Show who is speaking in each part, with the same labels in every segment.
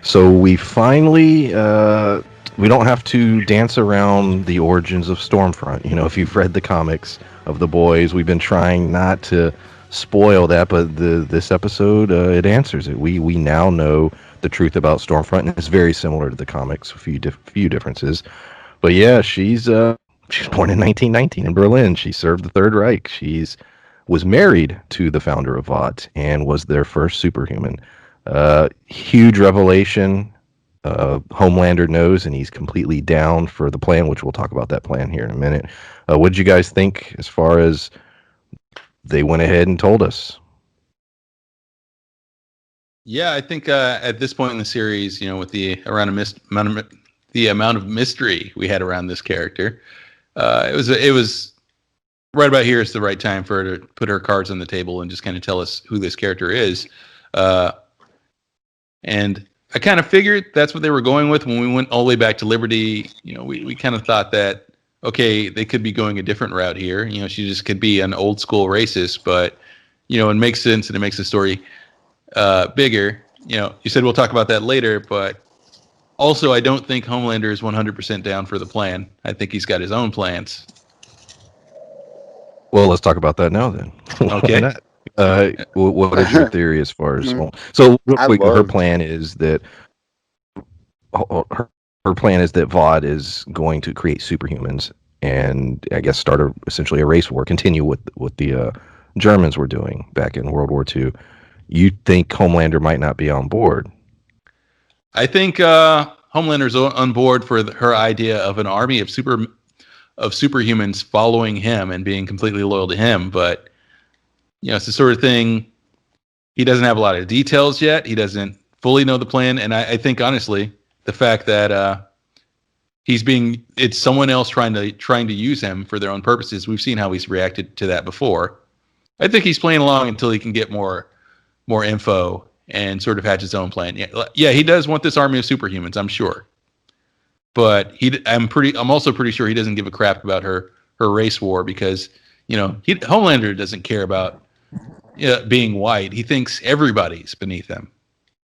Speaker 1: So we finally we don't have to dance around the origins of Stormfront. You know, if you've read the comics of the boys, we've been trying not to spoil that, but this episode it answers it. We now know the truth about Stormfront, and it's very similar to the comics. A few differences, but yeah, she's born in 1919 in Berlin. She served the Third Reich. She's was married to the founder of Vought and was their first superhuman. Huge revelation. Homelander knows, and he's completely down for the plan, which we'll talk about that plan here in a minute. What did you guys think as far as they went ahead and told us?
Speaker 2: Yeah, I think at this point in the series, you know, with the amount of mystery we had around this character, it was right about here is the right time for her to put her cards on the table and just kind of tell us who this character is. And I kind of figured that's what they were going with when we went all the way back to Liberty. You know, we kind of thought that, okay, they could be going a different route here. You know, she just could be an old school racist, but, you know, it makes sense and it makes the story bigger. You know, you said we'll talk about that later, but also I don't think Homelander is 100% down for the plan. I think he's got his own plans.
Speaker 1: Well, let's talk about that now then.
Speaker 2: Okay.
Speaker 1: What is your theory as far as so real quick? Her plan is that her plan is that Vought is going to create superhumans and I guess start essentially a race war, continue with what the Germans were doing back in World War II. You think Homelander might not be on board?
Speaker 2: I think Homelander's on board for her idea of an army of superhumans following him and being completely loyal to him. But, you know, it's the sort of thing, he doesn't have a lot of details yet. He doesn't fully know the plan. And I think, honestly, the fact that it's someone else trying to use him for their own purposes. We've seen how he's reacted to that before. I think he's playing along until he can get more info and sort of hatch his own plan. Yeah, he does want this army of superhumans, I'm sure. But I'm also pretty sure he doesn't give a crap about her race war because, you know, Homelander doesn't care about being white. He thinks everybody's beneath him.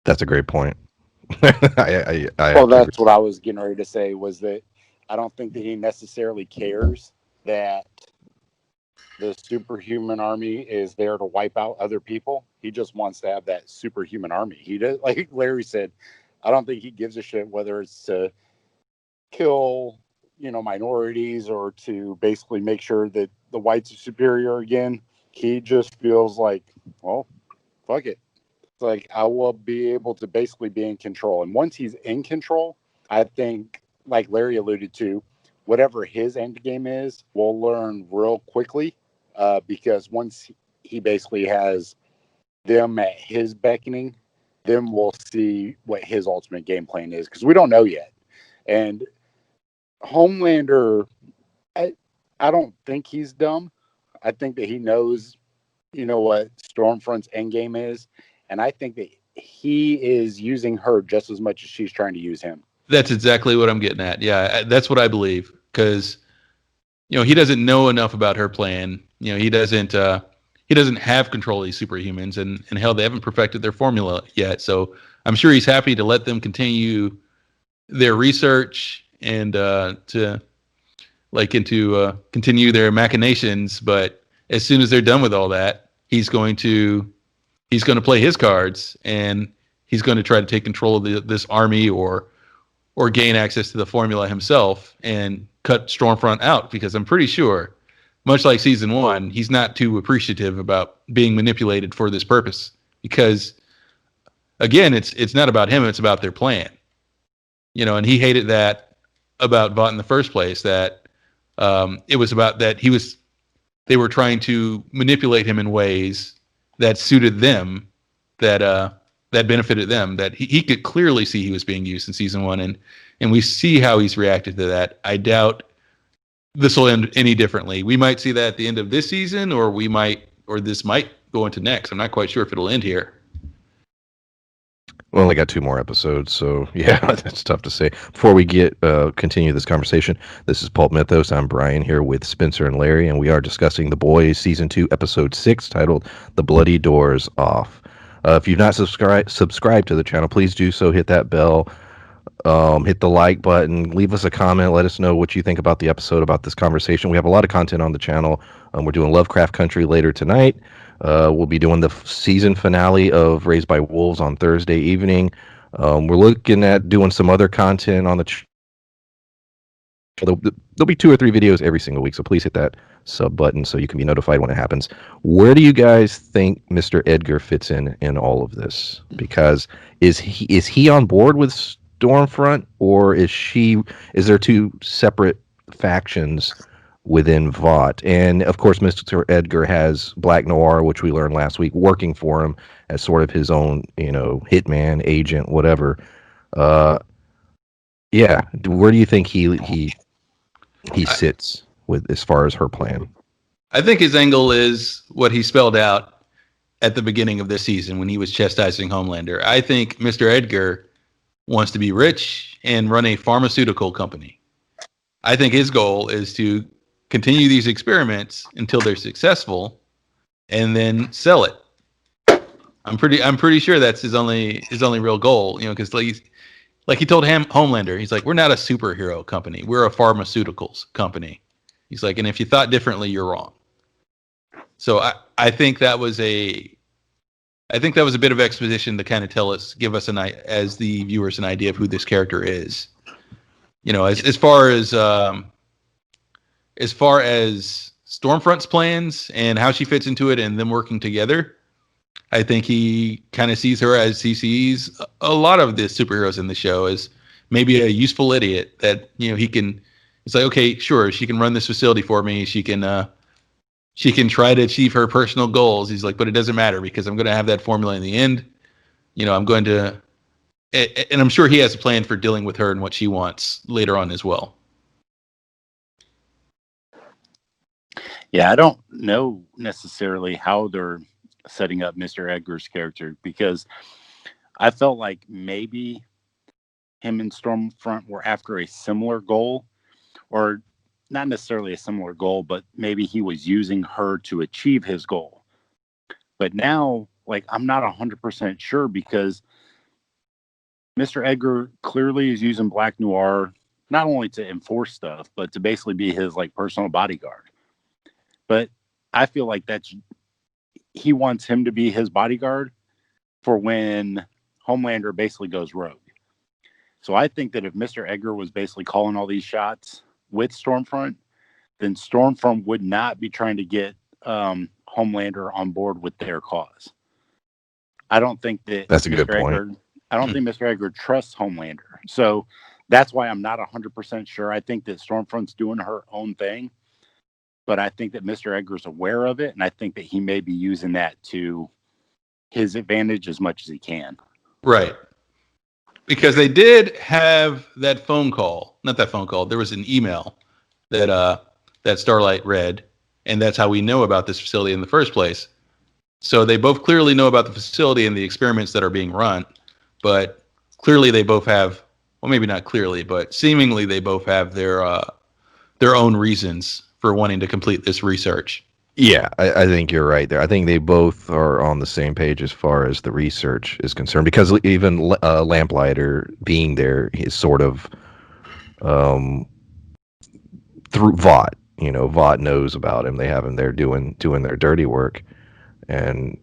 Speaker 1: That's a great point.
Speaker 3: Well, that's what I was getting ready to say, was that I don't think that he necessarily cares that the superhuman army is there to wipe out other people. He just wants to have that superhuman army. He does, like Larry said, I don't think he gives a shit whether it's to kill, you know, minorities or to basically make sure that the whites are superior again. He just feels like, well, fuck it. It's like, I will be able to basically be in control. And once he's in control, I think, like Larry alluded to, whatever his end game is, we'll learn real quickly. Because once he basically has them at his beckoning, then we'll see what his ultimate game plan is, because we don't know yet. And Homelander, I don't think he's dumb. I think that he knows, you know, what Stormfront's end game is, and I think that he is using her just as much as she's trying to use him.
Speaker 2: That's exactly what I'm getting at. Yeah, that's what I believe, because, you know, he doesn't know enough about her plan. You know, he doesn't have control of these superhumans, and hell, they haven't perfected their formula yet. So I'm sure he's happy to let them continue their research and continue their machinations. But as soon as they're done with all that, he's going to play his cards, and he's going to try to take control of this army or gain access to the formula himself and cut Stormfront out, because I'm pretty sure, much like season 1, he's not too appreciative about being manipulated for this purpose, because again, it's not about him, it's about their plan. You know, and he hated that about Vought in the first place, that it was about that they were trying to manipulate him in ways that suited them, that benefited them, that he could clearly see he was being used in season 1, and we see how he's reacted to that. I doubt this will end any differently. We might see that at the end of this season, or this might go into next. I'm not quite sure if it'll end here.
Speaker 1: We only got 2 more episodes, so yeah, that's tough to say. Before we continue this conversation, this is Pulp Mythos. I'm Brian here with Spencer and Larry, and we are discussing The Boys Season 2, Episode 6, titled The Bloody Doors Off. If you've not subscribed to the channel, please do so. Hit that bell, hit the like button, leave us a comment, let us know what you think about the episode, about this conversation. We have a lot of content on the channel. We're doing Lovecraft Country later tonight. We'll be doing the season finale of Raised by Wolves on Thursday evening. We're looking at doing some other content on the channel. There'll be 2 or 3 videos every single week, so please hit that sub button so you can be notified when it happens. Where do you guys think Mr. Edgar fits in all of this? Because is he on board with Stormfront, or is there 2 separate factions within Vought? And of course, Mr. Edgar has Black Noir, which we learned last week, working for him as sort of his own, hitman, agent, whatever. Yeah, where do you think he sits with as far as her plan?
Speaker 2: I think his angle is what he spelled out at the beginning of this season when he was chastising Homelander. I think Mr. Edgar wants to be rich and run a pharmaceutical company. I think his goal is to continue these experiments until they're successful and then sell it. I'm pretty sure that's his only real goal, because like he told Homelander, he's like, we're not a superhero company. We're a pharmaceuticals company. He's like, and if you thought differently, you're wrong. So I think that was a bit of exposition to kind of give us as the viewers an idea of who this character is. As far as Stormfront's plans and how she fits into it and them working together, I think he kind of sees her as he sees a lot of the superheroes in the show as maybe a useful idiot that, it's like, okay, sure, she can run this facility for me. She can try to achieve her personal goals. He's like, but it doesn't matter because I'm going to have that formula in the end. I'm going to, and I'm sure he has a plan for dealing with her and what she wants later on as well.
Speaker 3: Yeah, I don't know necessarily how they're setting up Mr. Edgar's character, because I felt like maybe him and Stormfront were after a similar goal, or not necessarily a similar goal, but maybe he was using her to achieve his goal. But now, I'm not 100% sure, because Mr. Edgar clearly is using Black Noir not only to enforce stuff, but to basically be his personal bodyguard. But I feel like he wants him to be his bodyguard for when Homelander basically goes rogue. So I think that if Mr. Edgar was basically calling all these shots with Stormfront, then Stormfront would not be trying to get Homelander on board with their cause. I don't think that
Speaker 1: that's a good point.
Speaker 3: I don't think Mr. Edgar trusts Homelander. So that's why I'm not 100% sure. I think that Stormfront's doing her own thing. But I think that Mr. Edgar's aware of it, and I think that he may be using that to his advantage as much as he can.
Speaker 2: Right. Because they did have that phone call. Not that phone call. There was an email that Starlight read, and that's how we know about this facility in the first place. So they both clearly know about the facility and the experiments that are being run, but clearly they both have, well, maybe not clearly, but seemingly they both have their own reasons for wanting to complete this research.
Speaker 1: Yeah, I think you're right there. I think they both are on the same page as far as the research is concerned, because even Lamplighter being there is sort of through Vought. Vought knows about him. They have him there doing their dirty work, and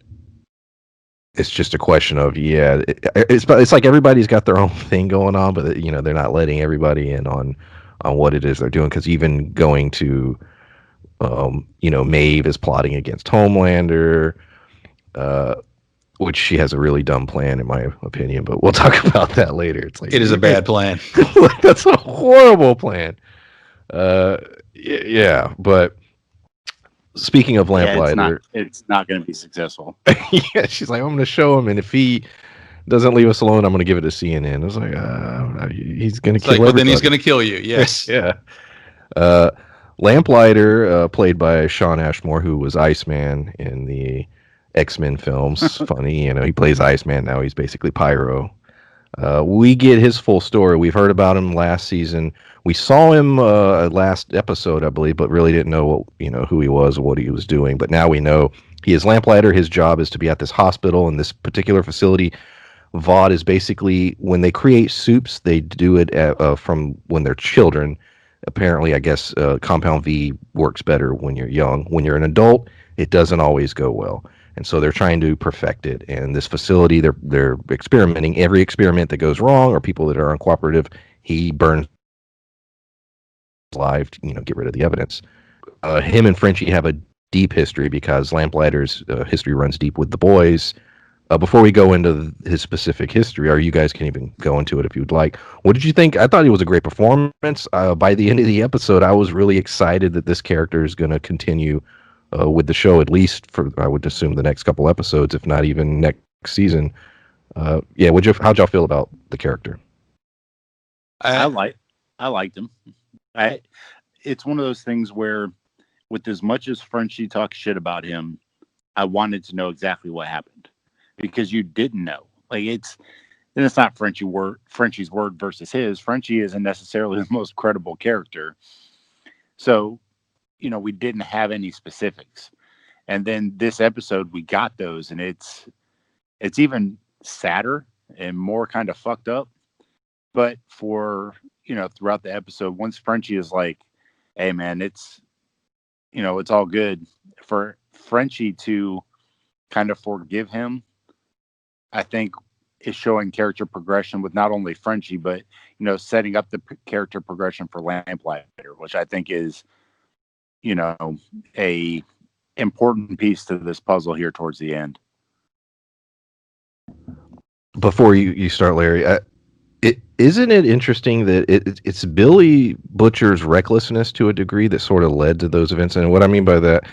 Speaker 1: it's just a question of it's like everybody's got their own thing going on, but they're not letting everybody in on what it is they're doing, because even going to Maeve is plotting against Homelander, which she has a really dumb plan in my opinion, but we'll talk about that later. It's like,
Speaker 2: it is a bad plan.
Speaker 1: That's a horrible plan. Yeah, but speaking of Lamplighter,
Speaker 3: it's not going to be successful.
Speaker 1: Yeah, she's like, I'm going to show him, and if he doesn't leave us alone, I'm going to give it to CNN. I was like, he's going to kill everybody.
Speaker 2: But then he's going to kill you. Yes.
Speaker 1: Yeah. Lamplighter, played by Shawn Ashmore, who was Iceman in the X-Men films. Funny, he plays Iceman now. He's basically Pyro. We get his full story. We've heard about him last season. We saw him last episode, I believe, but really didn't know who he was or what he was doing. But now we know he is Lamplighter. His job is to be at this hospital in this particular facility. VOD is basically when they create soups, they do it from when they're children. Apparently, I guess Compound V works better when you're young. When you're an adult, it doesn't always go well. And so they're trying to perfect it. And this facility, they're experimenting. Every experiment that goes wrong or people that are uncooperative, he burns alive to, get rid of the evidence. Him and Frenchie have a deep history because Lamplighter's history runs deep with the boys. Before we go into his specific history, or you guys can even go into it if you'd like, what did you think? I thought it was a great performance. By the end of the episode, I was really excited that this character is going to continue with the show, at least for, I would assume, the next couple episodes, if not even next season. How'd y'all feel about the character?
Speaker 3: I liked him. It's one of those things where, with as much as Frenchie talks shit about him, I wanted to know exactly what happened. Because you didn't know. It's not Frenchie's word versus his. Frenchie isn't necessarily the most credible character. So, we didn't have any specifics. And then this episode we got those, and it's even sadder and more kind of fucked up. But for, throughout the episode, once Frenchie is like, hey man, it's all good, for Frenchie to kind of forgive him, I think is showing character progression with not only Frenchie, but, setting up the character progression for Lamplighter, which I think is, a important piece to this puzzle here towards the end.
Speaker 1: Before you start, Larry, isn't it interesting that it's Billy Butcher's recklessness to a degree that sort of led to those events? And what I mean by that,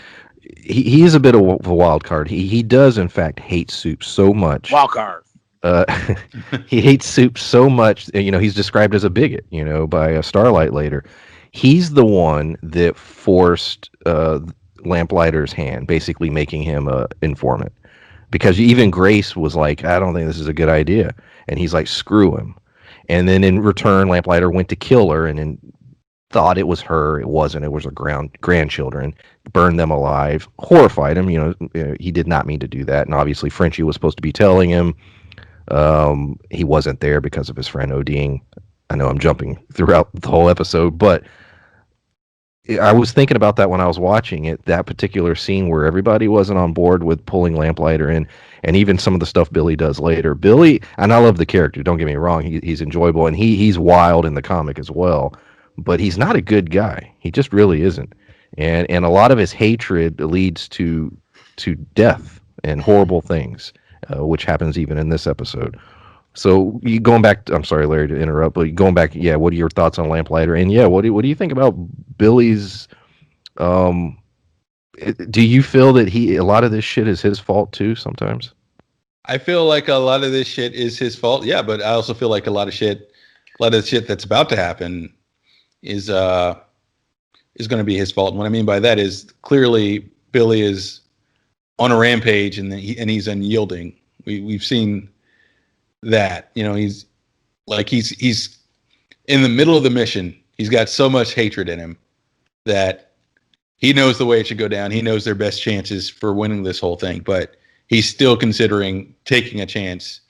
Speaker 1: he is a bit of a wild card. He does, in fact, hate soup so much.
Speaker 3: Wild card.
Speaker 1: He hates soup so much. He's described as a bigot, by Starlight later. He's the one that forced Lamplighter's hand, basically making him an informant. Because even Grace was like, I don't think this is a good idea. And he's like, screw him. And then in return, Lamplighter went to kill her and then thought it was her. It wasn't. It was her grandchildren. Burned them alive. Horrified him. He did not mean to do that. And obviously Frenchie was supposed to be telling him. He wasn't there because of his friend ODing. I know I'm jumping throughout the whole episode, but I was thinking about that when I was watching it, that particular scene where everybody wasn't on board with pulling Lamplighter in, and even some of the stuff Billy does later. Billy, and I love the character, don't get me wrong, he's enjoyable, and he's wild in the comic as well, but he's not a good guy. He just really isn't. And a lot of his hatred leads to death and horrible things, which happens even in this episode. So going back, I'm sorry, Larry, to interrupt, but going back, what are your thoughts on Lamplighter? And what do you think about Billy's? Do you feel that a lot of this shit is his fault too? Sometimes
Speaker 2: I feel like a lot of this shit is his fault. Yeah, but I also feel like a lot of the shit that's about to happen is going to be his fault. And what I mean by that is clearly Billy is on a rampage and he's unyielding. We've seen that, he's in the middle of the mission. He's got so much hatred in him that he knows the way it should go down. He knows their best chances for winning this whole thing, but he's still considering taking a chance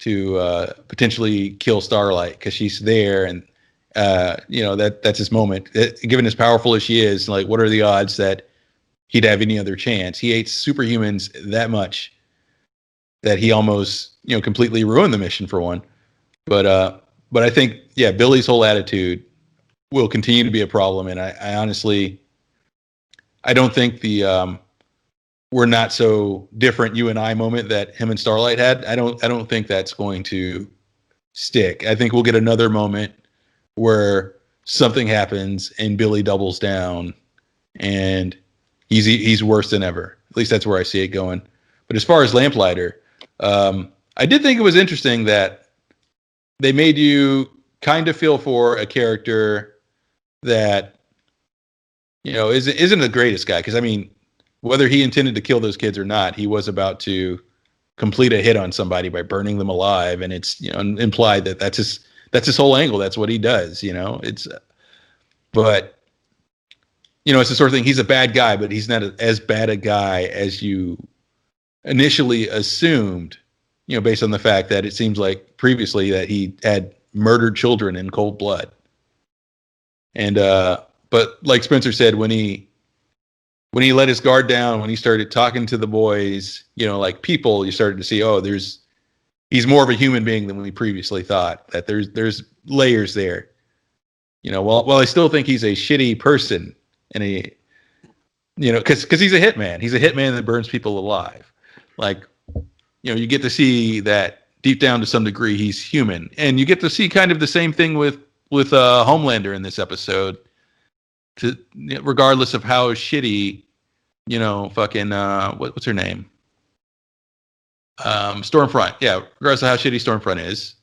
Speaker 2: to potentially kill Starlight because she's there, and that's his moment. Given as powerful as she is, like, what are the odds that he'd have any other chance? He hates superhumans that much that he almost completely ruined the mission for one. But I think Billy's whole attitude will continue to be a problem, and I honestly don't think the we're not so different you and I moment that him and Starlight had. I don't think that's going to stick. I think we'll get another moment where something happens and Billy doubles down and he's worse than ever. At least that's where I see it going. But as far as Lamplighter, I did think it was interesting that they made you kind of feel for a character that isn't the greatest guy. Because I mean, whether he intended to kill those kids or not, he was about to complete a hit on somebody by burning them alive, and it's implied that that's his whole angle. That's what he does. But it's the sort of thing. He's a bad guy, but he's not as bad a guy as you initially assumed. Based on the fact that it seems like previously that he had murdered children in cold blood. And but like Spencer said, when he let his guard down, when he started talking to the boys, like people, you started to see, he's more of a human being than we previously thought. That there's layers there. While I still think he's a shitty person, and because he's a hitman. He's a hitman that burns people alive. Like, you get to see that deep down to some degree he's human, and you get to see kind of the same thing with Homelander in this episode. Regardless of how shitty, fucking what's her name? Stormfront. Yeah, regardless of how shitty Stormfront is,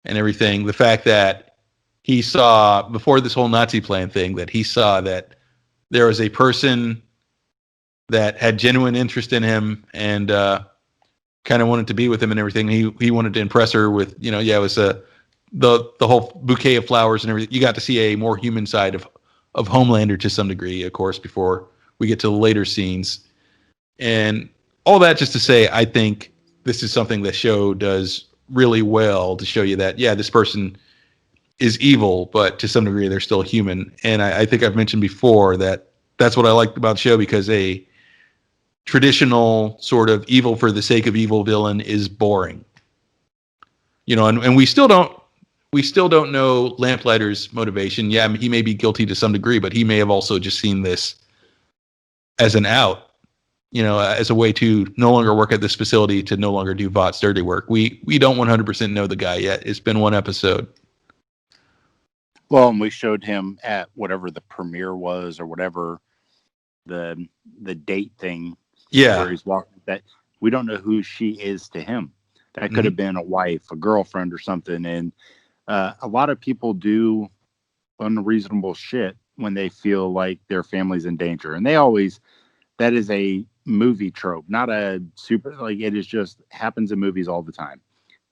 Speaker 2: and everything. The fact that he saw before this whole Nazi plan thing, that he saw that there was a person that had genuine interest in him and kind of wanted to be with him and everything. He wanted to impress her with, it was the whole bouquet of flowers and everything. You got to see a more human side of Homelander to some degree, of course, before we get to the later scenes. And all that just to say, I think this is something the show does really well to show you that, this person is evil, but to some degree they're still human. And I think I've mentioned before that that's what I liked about the show, because a traditional sort of evil for the sake of evil villain is boring. And we still don't know Lamplighter's motivation. Yeah, he may be guilty to some degree, but he may have also just seen this as an out, as a way to no longer work at this facility, to no longer do Vought's dirty work. We don't 100% know the guy yet. It's been one episode.
Speaker 3: Well, and we showed him at whatever the premiere was, or whatever the date thing.
Speaker 2: Yeah,
Speaker 3: where he's walking. That we don't know who she is to him. That could have been a wife, a girlfriend, or something. And a lot of people do unreasonable shit when they feel like their family's in danger, and that is a movie trope, not a super, like, it is just happens in movies all the time.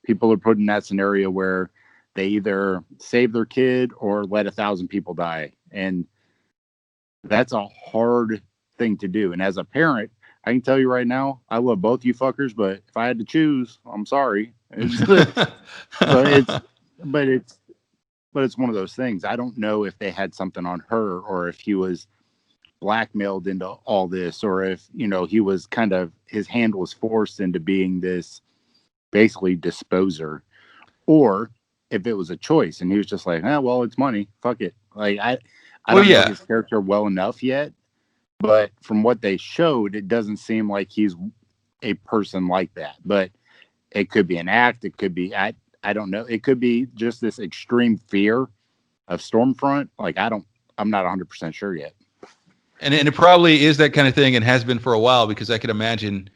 Speaker 3: People are put in that scenario where they either save their kid or let 1,000 people die. And that's a hard thing to do. And as a parent, I can tell you right now, I love both you fuckers, but if I had to choose, I'm sorry. But it's one of those things. I don't know if they had something on her, or if he was blackmailed into all this, or if, he was kind of, his hand was forced into being this basically disposer, or if it was a choice and he was just like, well, it's money, fuck it. Like, I don't know his character well enough yet, but from what they showed, it doesn't seem like he's a person like that. But it could be an act. It could be, I don't know. It could be just this extreme fear of Stormfront. Like, I'm not 100% sure yet.
Speaker 2: And it probably is that kind of thing, and has been for a while, because I could imagine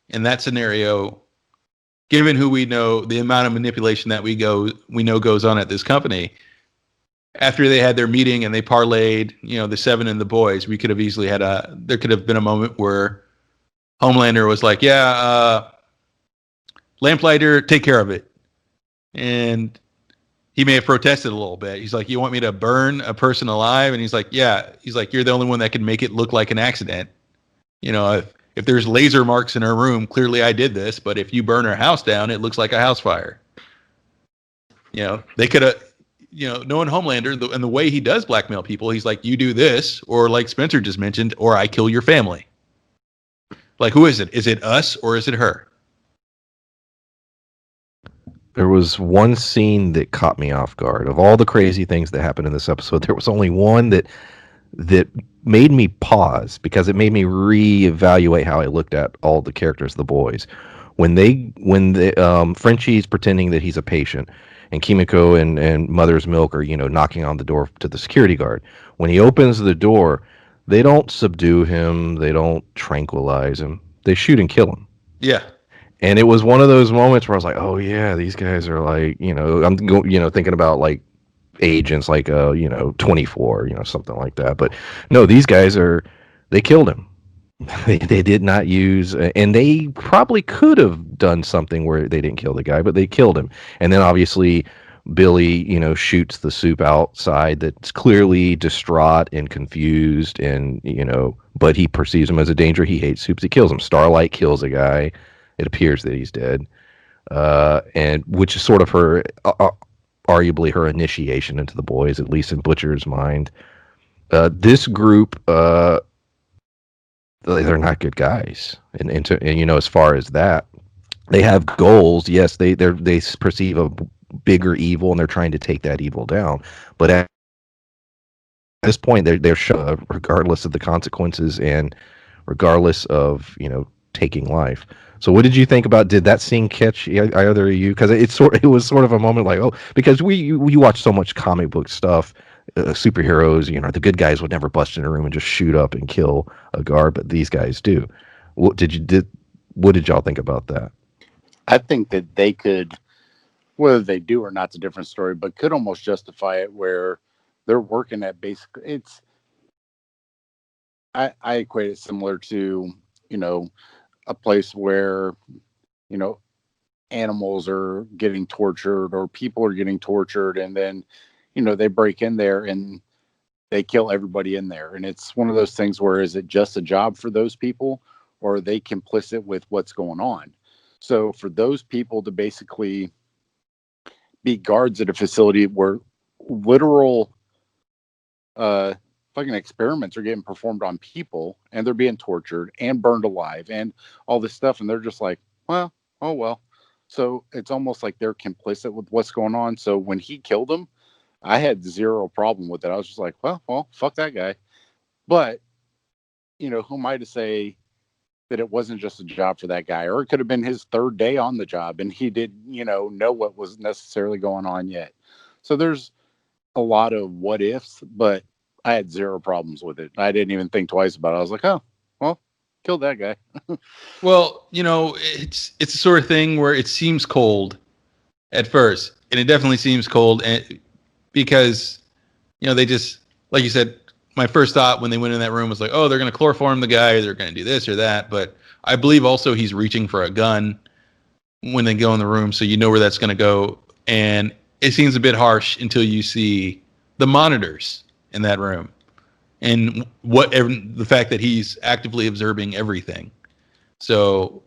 Speaker 2: in that scenario, given who we know, the amount of manipulation that we know goes on at this company, after they had their meeting and they parlayed, the 7 and the boys, we could have easily there could have been a moment where Homelander was like, Lamplighter, take care of it. And he may have protested a little bit. He's like, you want me to burn a person alive? And he's like, yeah. He's like, you're the only one that can make it look like an accident. If there's laser marks in her room, clearly I did this. But if you burn her house down, it looks like a house fire. They could have, knowing Homelander and the way he does blackmail people, he's like, you do this, or like Spencer just mentioned, or I kill your family. Like, who is it? Is it us or is it her?
Speaker 1: There was one scene that caught me off guard. Of all the crazy things that happened in this episode, there was only one that made me pause, because it made me reevaluate how I looked at all the characters, the boys. When the Frenchie's pretending that he's a patient, and Kimiko and Mother's Milk are, knocking on the door to the security guard. When he opens the door, they don't subdue him. They don't tranquilize him. They shoot and kill him.
Speaker 2: Yeah.
Speaker 1: And it was one of those moments where I was like, oh yeah, these guys are like, I'm thinking about like agents like 24, something like that. But no, these guys they killed him. They did not use, and they probably could have done something where they didn't kill the guy, but they killed him. And then obviously Billy, shoots the soup outside that's clearly distraught and confused, and but he perceives him as a danger. He hates soups. He kills him. Starlight kills a guy. It appears that he's dead, and which is sort of her, arguably her initiation into the boys, at least in Butcher's mind. This group. They're not good guys, and as far as that, they have goals. Yes, they perceive a bigger evil, and they're trying to take that evil down. But at this point, they're regardless of the consequences and regardless of taking life. So, what did you think about? Did that scene catch either of you? Because it was sort of a moment like, oh, because we watch so much comic book stuff. Superheroes, the good guys would never bust in a room and just shoot up and kill a guard, but these guys do. What did y'all think about that?
Speaker 3: I think that they could, whether they do or not's a different story, but could almost justify it where they're working at basically. I equate it similar to a place where animals are getting tortured or people are getting tortured, and then they break in there and they kill everybody in there. And it's one of those things where, is it just a job for those people, or are they complicit with what's going on? So for those people to basically be guards at a facility where literal fucking experiments are getting performed on people, and they're being tortured and burned alive and all this stuff, and they're just like, well, oh well. So it's almost like they're complicit with what's going on. So when he killed them, I had zero problem with it. I was just like, well, fuck that guy. But, who am I to say that it wasn't just a job for that guy? Or it could have been his third day on the job and he didn't, know what was necessarily going on yet. So there's a lot of what ifs, but I had zero problems with it. I didn't even think twice about it. I was like, oh, well, kill that guy.
Speaker 2: Well, it's the sort of thing where it seems cold at first, and it definitely seems cold, and because they just, like you said, my first thought when they went in that room was like, oh, they're going to chloroform the guy, or they're going to do this or that. But I believe also he's reaching for a gun when they go in the room, so you know where that's going to go. And it seems a bit harsh until you see the monitors in that room and the fact that he's actively observing everything. So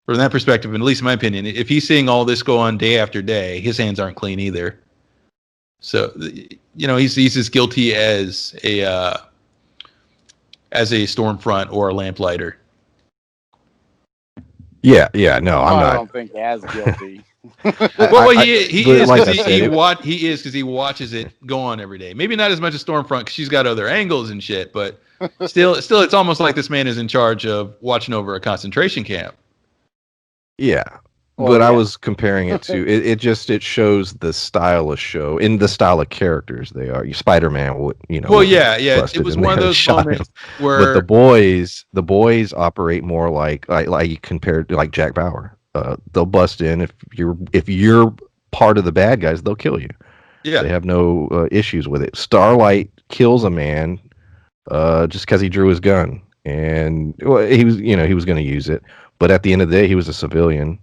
Speaker 2: from that perspective, and at least in my opinion, if he's seeing all this go on day after day, his hands aren't clean either. So, he's as guilty as a Stormfront or a Lamplighter.
Speaker 1: Yeah, no, I'm not.
Speaker 3: I don't think as guilty.
Speaker 2: Well, he is because he watches it go on every day. Maybe not as much as Stormfront because she's got other angles and shit, but still, it's almost like this man is in charge of watching over a concentration camp.
Speaker 1: Yeah. But I was comparing it to it shows the style of show in the style of characters they are. Spider-Man would
Speaker 2: Well, yeah, it was one of those moments where.
Speaker 1: But the boys operate more like compared to like Jack Bauer. They'll bust in if you're part of the bad guys, they'll kill you.
Speaker 2: Yeah,
Speaker 1: they have no issues with it. Starlight kills a man just because he drew his gun, and he was going to use it. But at the end of the day, he was a civilian.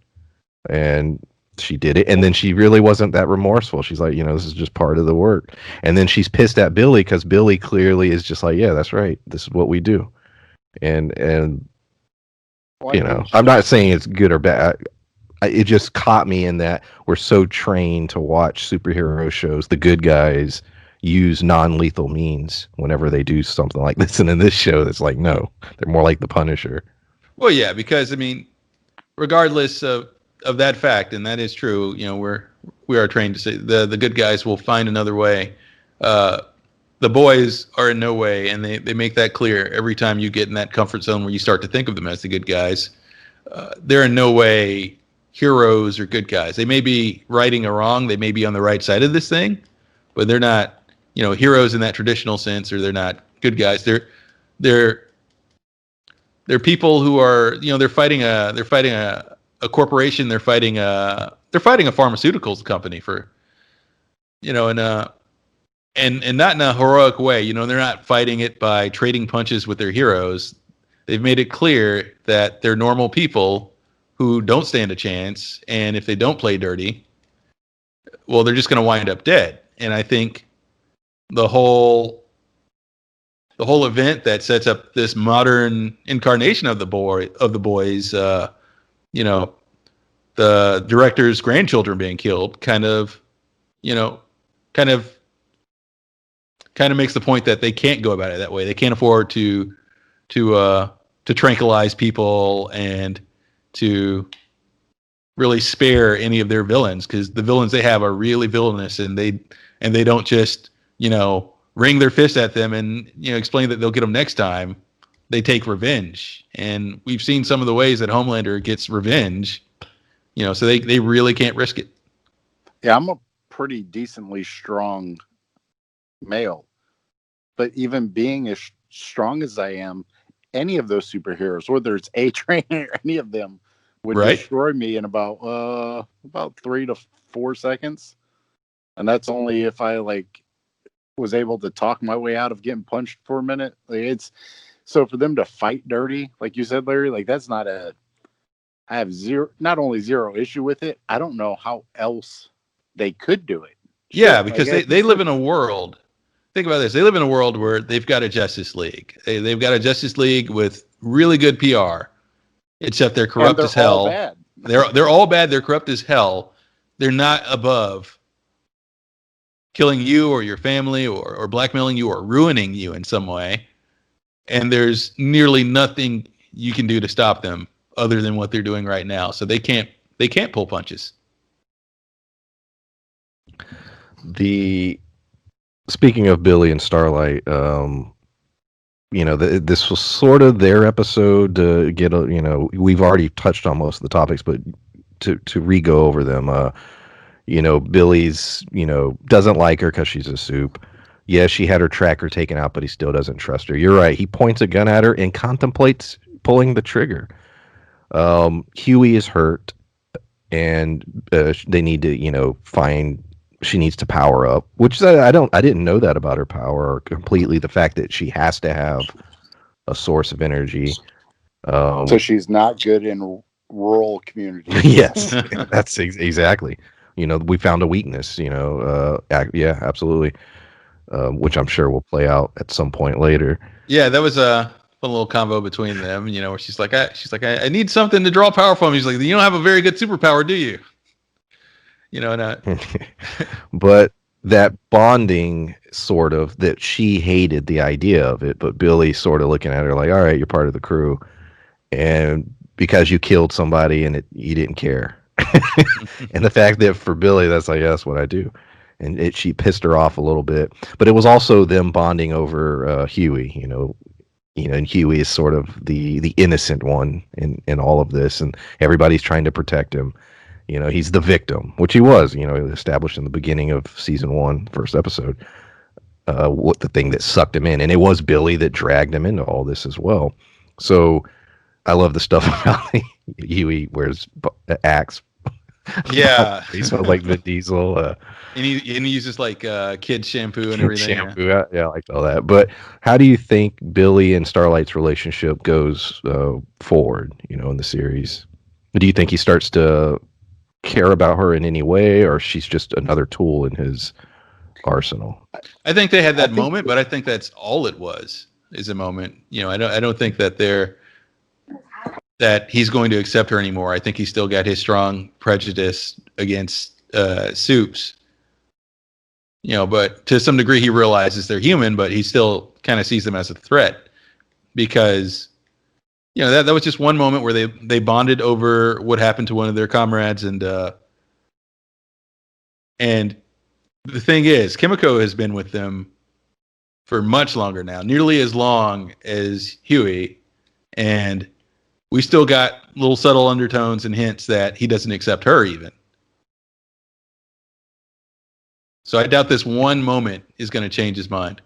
Speaker 1: And she did it, and then she really wasn't that remorseful. She's like, this is just part of the work. And then she's pissed at Billy because Billy clearly is just like, yeah, that's right. This is what we do. And I'm not saying it's good or bad. It just caught me in that we're so trained to watch superhero shows. The good guys use non-lethal means whenever they do something like this, and in this show, it's like, no, they're more like the Punisher.
Speaker 2: Well, yeah, because regardless of that fact, and that is true, we are trained to say the good guys will find another way. The boys are in no way, and they make that clear every time you get in that comfort zone where you start to think of them as the good guys. They're in no way heroes or good guys. They may be righting a wrong, they may be on the right side of this thing, but they're not, heroes in that traditional sense, or they're not good guys. They're people who are, they're fighting a corporation. They're fighting a pharmaceuticals company for, and not in a heroic way. They're not fighting it by trading punches with their heroes. they've made it clear that they're normal people who don't stand a chance, and if they don't play dirty, well, they're just going to wind up dead. And I think the whole event that sets up this modern incarnation of the boys, you know, the director's grandchildren being killed, kind of makes the point that they can't go about it that way. They can't afford to tranquilize people and to really spare any of their villains, because the villains they have are really villainous, and they don't just, wring their fist at them and, explain that they'll get them next time. They take revenge. And we've seen some of the ways that Homelander gets revenge, so they really can't risk it.
Speaker 3: Yeah, I'm a pretty decently strong male. But even being as strong as I am, any of those superheroes, whether it's A-Train or any of them, would destroy me in about 3 to 4 seconds. And that's only if I was able to talk my way out of getting punched for a minute. So for them to fight dirty, like you said, Larry, that's not I have not only zero issue with it, I don't know how else they could do it.
Speaker 2: Yeah, because they live in a world. Think about this. They live in a world where they've got a Justice League. They've got a Justice League with really good PR, except they're corrupt as hell.
Speaker 3: All bad.
Speaker 2: They're all bad. They're corrupt as hell. They're not above killing you or your family or blackmailing you or ruining you in some way. And there's nearly nothing you can do to stop them other than what they're doing right now. So they can't pull punches.
Speaker 1: Speaking of Billy and Starlight, this was sort of their episode to get we've already touched on most of the topics, but to re-go over them. Billy's, doesn't like her because she's a soup. Yeah, she had her tracker taken out, but he still doesn't trust her. You're right. He points a gun at her and contemplates pulling the trigger. Huey is hurt, and they need to, she needs to power up, which I didn't know that about her power, or completely the fact that she has to have a source of energy.
Speaker 3: So she's not good in rural communities.
Speaker 1: Yes, that's exactly. We found a weakness, yeah, absolutely. Which I'm sure will play out at some point later.
Speaker 2: Yeah, that was a fun little convo between them, where she's like, I need something to draw power from. He's like, you don't have a very good superpower, do you?
Speaker 1: But that bonding, sort of, that she hated the idea of it, but Billy sort of looking at her like, all right, you're part of the crew, and because you killed somebody and you didn't care. And the fact that for Billy, that's like, yeah, that's what I do. And she pissed her off a little bit, but it was also them bonding over Huey, and Huey is sort of the innocent one in all of this, and everybody's trying to protect him. He's the victim, which he was, established in the beginning of season 1, first episode, what the thing that sucked him in. And it was Billy that dragged him into all this as well. So I love the stuff about Huey wears axe.
Speaker 2: Yeah.
Speaker 1: He smells like Vin Diesel.
Speaker 2: And he uses kid shampoo and everything.
Speaker 1: Shampoo, yeah, I liked all that. But how do you think Billy and Starlight's relationship goes forward, in the series? Do you think he starts to care about her in any way, or she's just another tool in his arsenal?
Speaker 2: I think they had that moment, but I think that's all it was, is a moment. I don't think that he's going to accept her anymore. I think he's still got his strong prejudice against soups. But to some degree he realizes they're human, but he still kind of sees them as a threat, because that was just one moment where they bonded over what happened to one of their comrades, and the thing is, Kimiko has been with them for much longer now, nearly as long as Huey, and we still got little subtle undertones and hints that he doesn't accept her even. So I doubt this one moment is going to change his mind.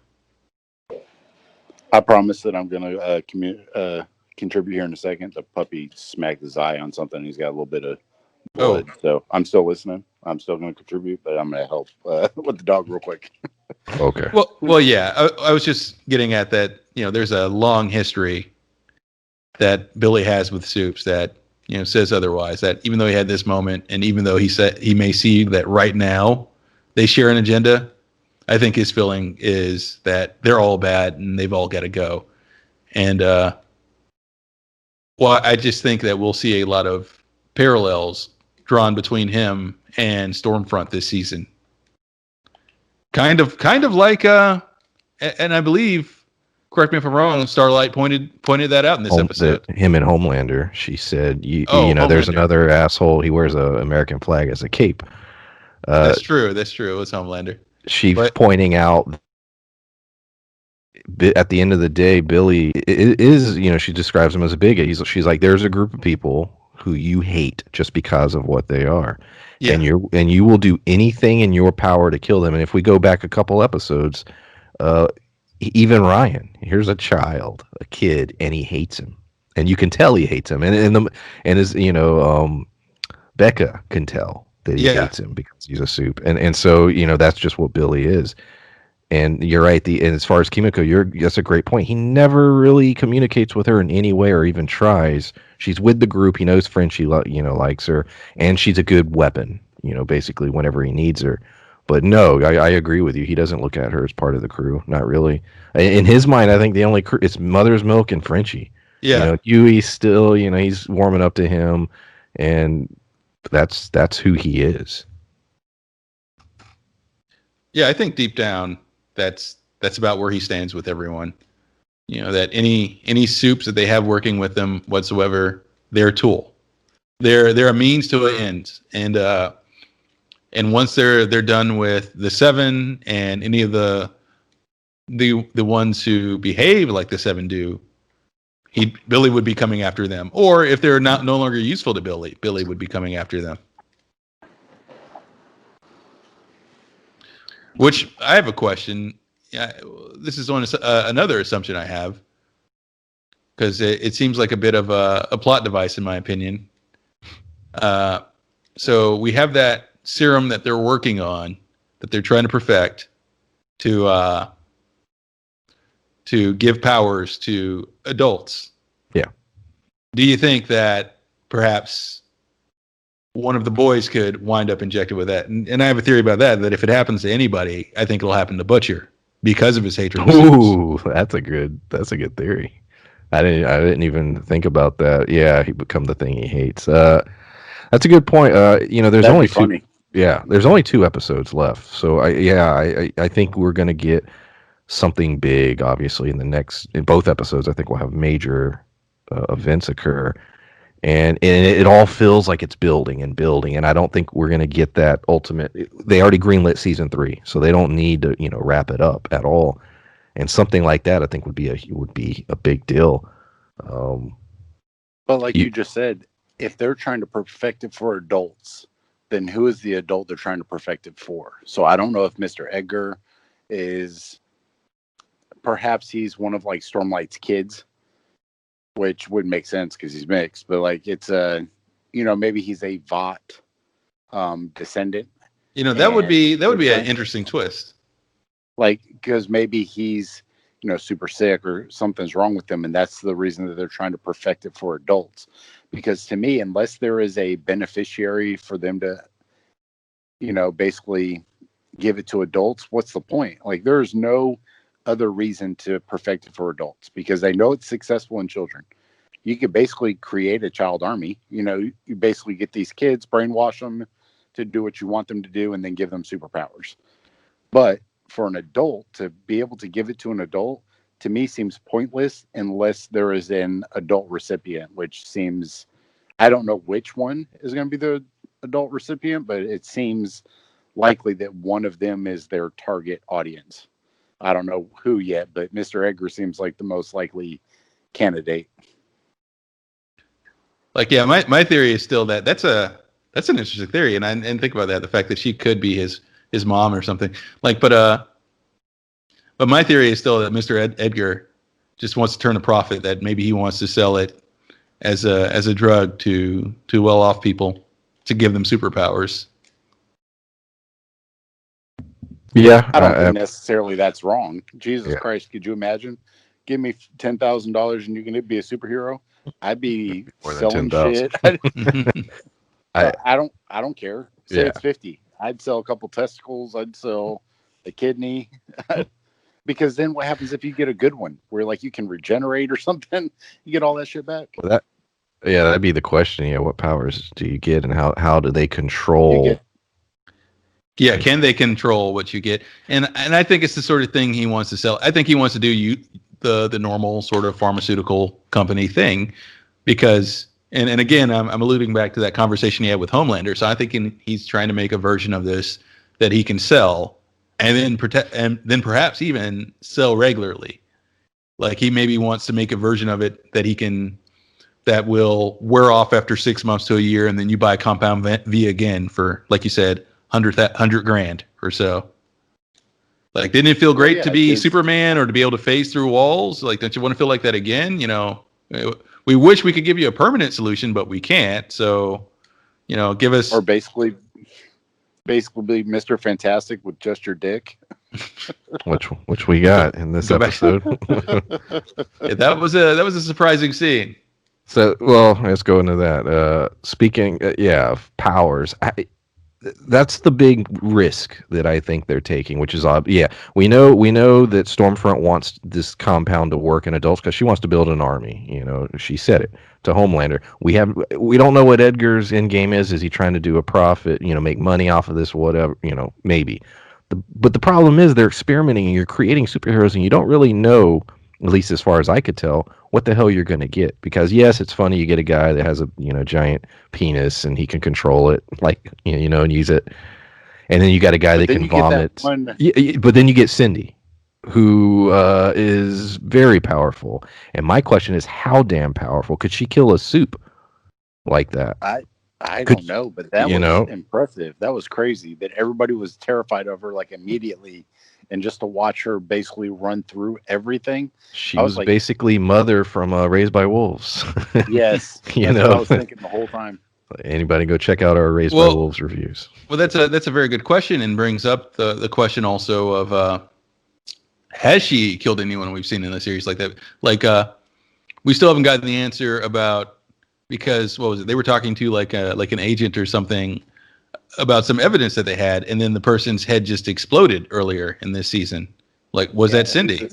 Speaker 3: I promise that I'm going to contribute here in a second. The puppy smacked his eye on something. He's got a little bit of blood. So I'm still listening. I'm still going to contribute, but I'm going to help with the dog real quick.
Speaker 1: Okay.
Speaker 2: Well, yeah. I was just getting at that. There's a long history that Billy has with Soups that says otherwise. That even though he had this moment, and even though he said he may see that right now they share an agenda, I think his feeling is that they're all bad and they've all got to go. And I just think that we'll see a lot of parallels drawn between him and Stormfront this season. Kind of like, and I believe, correct me if I'm wrong, Starlight pointed that out in this episode.
Speaker 1: Him and Homelander, she said, there's
Speaker 2: Homelander.
Speaker 1: another asshole. He wears a American flag as a cape.
Speaker 2: That's true. It was Homelander.
Speaker 1: She's pointing out at the end of the day, Billy is, she describes him as a bigot. She's like, there's a group of people who you hate just because of what they are. Yeah. And you will do anything in your power to kill them. And if we go back a couple episodes, even Ryan, here's a child, a kid, and he hates him. And you can tell he hates him. And Becca can tell that he hates him because he's a Soup. And so, that's just what Billy is. And you're right. And as far as Kimiko, that's a great point. He never really communicates with her in any way, or even tries. She's with the group. He knows Frenchie, likes her, and she's a good weapon. Basically whenever he needs her. But no, I agree with you. He doesn't look at her as part of the crew. Not really. In his mind, I think the only crew it's Mother's Milk and Frenchie. Yeah. Huey's still, he's warming up to him, and that's who he is.
Speaker 2: Yeah, I think deep down, that's about where he stands with everyone. That any Soups that they have working with them whatsoever, they're a tool. They're a means to an end. And once they're done with the Seven and any of the ones who behave like the Seven do, Billy would be coming after them. Or if they're no longer useful to Billy would be coming after them. Which I have a question. This is on another assumption I have, because it seems like a bit of a plot device, in my opinion. So we have that serum that they're working on, that they're trying to perfect to give powers to adults.
Speaker 1: Yeah.
Speaker 2: Do you think that perhaps one of the boys could wind up injected with that? And I have a theory about that if it happens to anybody, I think it'll happen to Butcher because of his hatred.
Speaker 1: Ooh, that's a good theory. I didn't even think about that. Yeah, he become the thing he hates. That's a good point. There's only two. Yeah, there's only 2 episodes left. So I think we're gonna get something big. Obviously, in both episodes, I think we'll have major events occur. And it all feels like it's building, and I don't think we're going to get that ultimate. They already greenlit season 3, so they don't need to wrap it up at all. And something like that, I think, would be a big deal.
Speaker 3: But like you just said, if they're trying to perfect it for adults, then who is the adult they're trying to perfect it for? So I don't know if Mr. Edgar perhaps he's one of like Stormlight's kids, which would make sense because he's mixed, but like it's maybe he's a Vought descendant.
Speaker 2: That would be an interesting twist.
Speaker 3: Like, because maybe he's super sick or something's wrong with him, and that's the reason that they're trying to perfect it for adults. Because to me, unless there is a beneficiary for them to basically give it to adults, what's the point? Like, there's no other reason to perfect it for adults, because they know it's successful in children. You could basically create a child army. You basically get these kids, brainwash them to do what you want them to do, and then give them superpowers. But for an adult to be able to give it to an adult, to me, seems pointless unless there is an adult recipient, which seems, I don't know which one is going to be the adult recipient, but it seems likely that one of them is their target audience. I don't know who yet, but Mr. Edgar seems like the most likely candidate.
Speaker 2: Like, yeah, my theory is still that's an interesting theory, and think about that, the fact that she could be his mom or something. Like, but my theory is still that Mr. Edgar just wants to turn a profit, that maybe he wants to sell it as a drug to well-off people to give them superpowers.
Speaker 3: Yeah, I don't think necessarily that's wrong. Jesus Christ, could you imagine? Give me $10,000 and you can be a superhero. I'd be
Speaker 1: More than
Speaker 3: selling
Speaker 1: 10,000.
Speaker 3: shit.
Speaker 1: I
Speaker 3: I don't care. Say
Speaker 1: Yeah.
Speaker 3: it's 50. I'd sell a couple testicles. I'd sell a kidney. Because then what happens if you get a good one where like you can regenerate or something? You get all that shit back.
Speaker 1: well, that'd be the question. Yeah, what powers do you get, and how do they control?
Speaker 3: You get
Speaker 2: Yeah, can they control what you get? And I think it's the sort of thing he wants to sell. I think he wants to do the normal sort of pharmaceutical company thing, because and again I'm alluding back to that conversation he had with Homelander. So I think he's trying to make a version of this that he can sell and then protect and then perhaps even sell regularly. Like he maybe wants to make a version of it that will wear off after 6 months to a year, and then you buy Compound V again for, like you said, 100 grand or so. Like, didn't it feel great to be Superman or to be able to phase through walls? Like, don't you want to feel like that again? You know, we wish we could give you a permanent solution, but we can't. So, you know, give us
Speaker 3: or basically Mr. Fantastic with just your dick.
Speaker 1: which we got in this episode.
Speaker 2: Yeah, that was a surprising scene.
Speaker 1: So, well, let's go into that. Speaking, of powers, that's the big risk that I think they're taking, which is odd. Yeah, we know that Stormfront wants this compound to work in adults because she wants to build an army. You know, she said it to Homelander. We don't know what Edgar's end game is. Is he trying to do a profit? You know, make money off of this? Whatever. You know, maybe. But the problem is they're experimenting and you're creating superheroes and you don't really know, at least as far as I could tell, what the hell you're going to get. Because yes, it's funny you get a guy that has a giant penis and he can control it, like and use it, and then you got a guy that can vomit. But then you get Cindy, who is very powerful. And my question is, how damn powerful could she kill a soup like that?
Speaker 3: I don't know, but that was impressive. That was crazy that everybody was terrified of her like immediately. And just to watch her basically run through everything.
Speaker 1: She was like, basically Mother from Raised by Wolves.
Speaker 3: Yes. That's what I was thinking the whole time.
Speaker 1: Anybody go check out our Raised by Wolves reviews.
Speaker 2: Well, that's a very good question, and brings up the question also of has she killed anyone we've seen in the series like that? Like we still haven't gotten the answer about, because what was it? They were talking to like an agent or something about some evidence that they had, and then the person's head just exploded earlier in this season. Like, was that Cindy?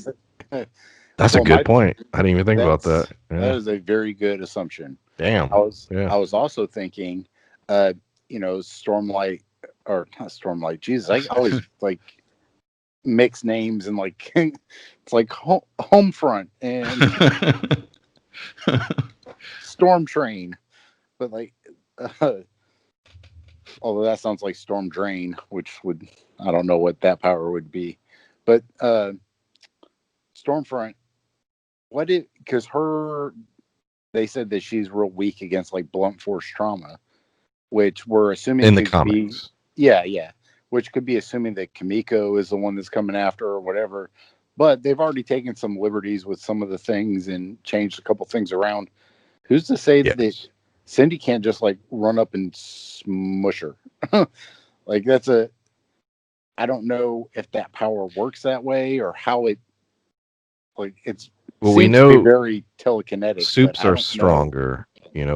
Speaker 1: That's a good point. I didn't even think about that.
Speaker 3: Yeah. That is a very good assumption.
Speaker 1: Damn.
Speaker 3: I was also thinking, Stormlight, or not Stormlight. Jesus, I always like mix names and like it's like Homefront and Storm Train, but like. Although that sounds like Storm Drain, which I don't know what that power would be. But Stormfront, because they said that she's real weak against like blunt force trauma, which we're assuming
Speaker 1: in the comics.
Speaker 3: Yeah. Which could be assuming that Kimiko is the one that's coming after her or whatever. But they've already taken some liberties with some of the things and changed a couple things around. Who's to say that Cindy can't just like run up and smush her? Like I don't know if that power works that way or how it, like it's.
Speaker 1: Well, we know
Speaker 3: very telekinetic.
Speaker 1: Soups are stronger, yes.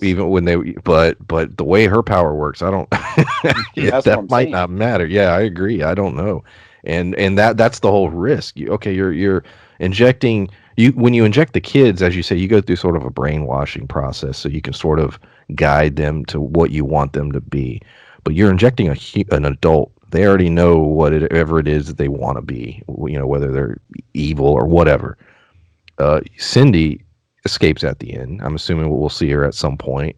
Speaker 1: Even when but the way her power works, I don't. That might not matter. Yeah, I agree. I don't know, and that's the whole risk. You're injecting. When you inject the kids, as you say, you go through sort of a brainwashing process, so you can sort of guide them to what you want them to be. But you're injecting an adult. They already know whatever it is that they want to be. Whether they're evil or whatever. Cindy escapes at the end. I'm assuming we'll see her at some point.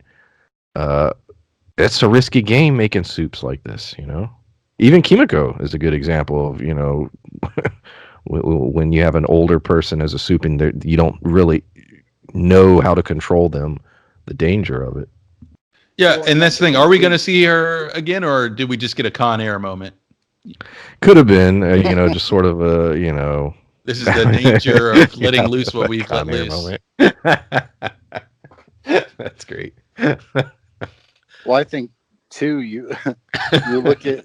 Speaker 1: It's a risky game making soups like this. Even Kimiko is a good example of when you have an older person as a soup and you don't really know how to control them, the danger of it.
Speaker 2: Yeah, and that's the thing. Are we going to see her again, or did we just get a Con Air moment?
Speaker 1: Could have been, just sort of a,
Speaker 2: This is the danger of letting loose what we've let loose.
Speaker 1: That's great.
Speaker 3: Well, I think too, you look at,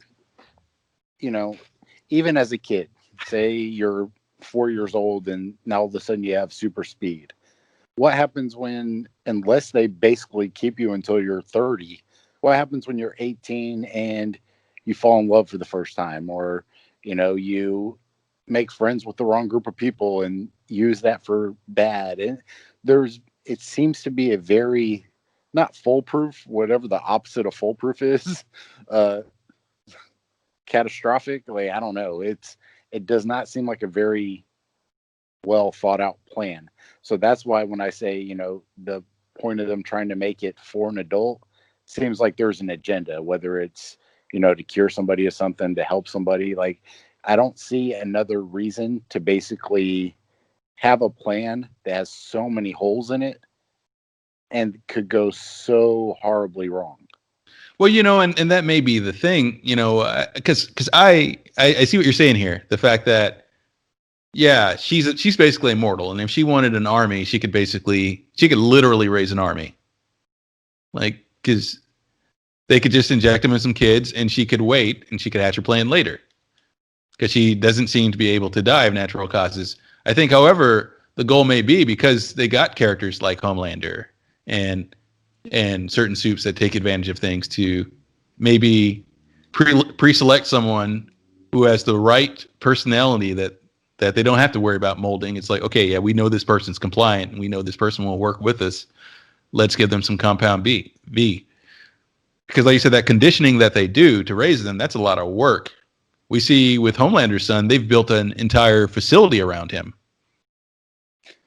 Speaker 3: even as a kid, say you're 4 years old and now all of a sudden you have super speed. what happens when, unless they basically keep you until you're 30, what happens when you're 18 and you fall in love for the first time, or, you make friends with the wrong group of people and use that for bad? And it seems to be a very, not foolproof, whatever the opposite of foolproof is, uh, catastrophic. Like, I don't know. It does not seem like a very well thought out plan. So that's why when I say, the point of them trying to make it for an adult seems like there's an agenda, whether it's, to cure somebody of something, to help somebody. Like, I don't see another reason to basically have a plan that has so many holes in it and could go so horribly wrong.
Speaker 2: Well, and that may be the thing, because I see what you're saying here. The fact that, yeah, she's basically immortal, and if she wanted an army, she could literally raise an army, like, because they could just inject them in some kids, and she could wait, and she could hatch her plan later, because she doesn't seem to be able to die of natural causes. I think, however, the goal may be, because they got characters like Homelander and certain soups that take advantage of things, to maybe pre-select someone who has the right personality that they don't have to worry about molding. It's like, okay, yeah, we know this person's compliant, and we know this person will work with us. Let's give them some compound B. Because like you said, that conditioning that they do to raise them, that's a lot of work. We see with Homelander's son, they've built an entire facility around him.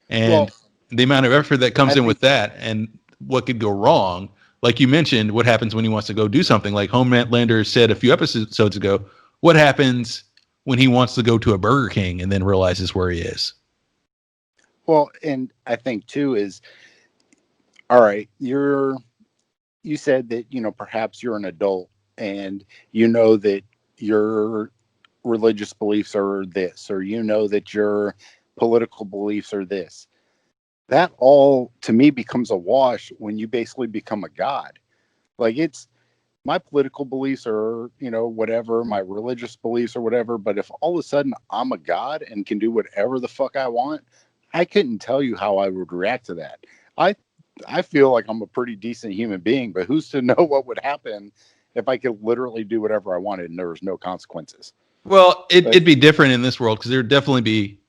Speaker 2: And the amount of effort that comes in with that, and what could go wrong, like you mentioned, what happens when he wants to go do something, like Homelander said a few episodes ago, what happens when he wants to go to a Burger King and then realizes where he is?
Speaker 3: Well, and I think too is, all right, you said that, perhaps you're an adult and that your religious beliefs are this, or that your political beliefs are this. That all, to me, becomes a wash when you basically become a god. Like, it's, my political beliefs are, whatever, my religious beliefs or whatever. But if all of a sudden I'm a god and can do whatever the fuck I want, I couldn't tell you how I would react to that. I feel like I'm a pretty decent human being, but who's to know what would happen if I could literally do whatever I wanted and there was no consequences?
Speaker 2: Well, it'd be different in this world, because there'd definitely be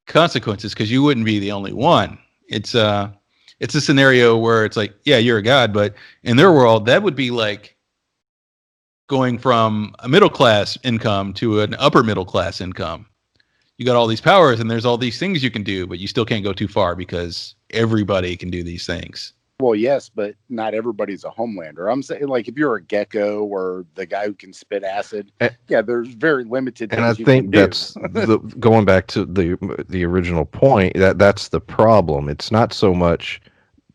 Speaker 2: consequences, because you wouldn't be the only one. It's a scenario where it's like, yeah, you're a god, but in their world, that would be like going from a middle class income to an upper middle class income. You got all these powers, and there's all these things you can do, but you still can't go too far because everybody can do these things.
Speaker 3: Well, yes, but not everybody's a Homelander. I'm saying, like, if you're a Gecko or the guy who can spit acid, yeah, there's very limited things.
Speaker 1: And I think that's going back to the original point. That's the problem. It's not so much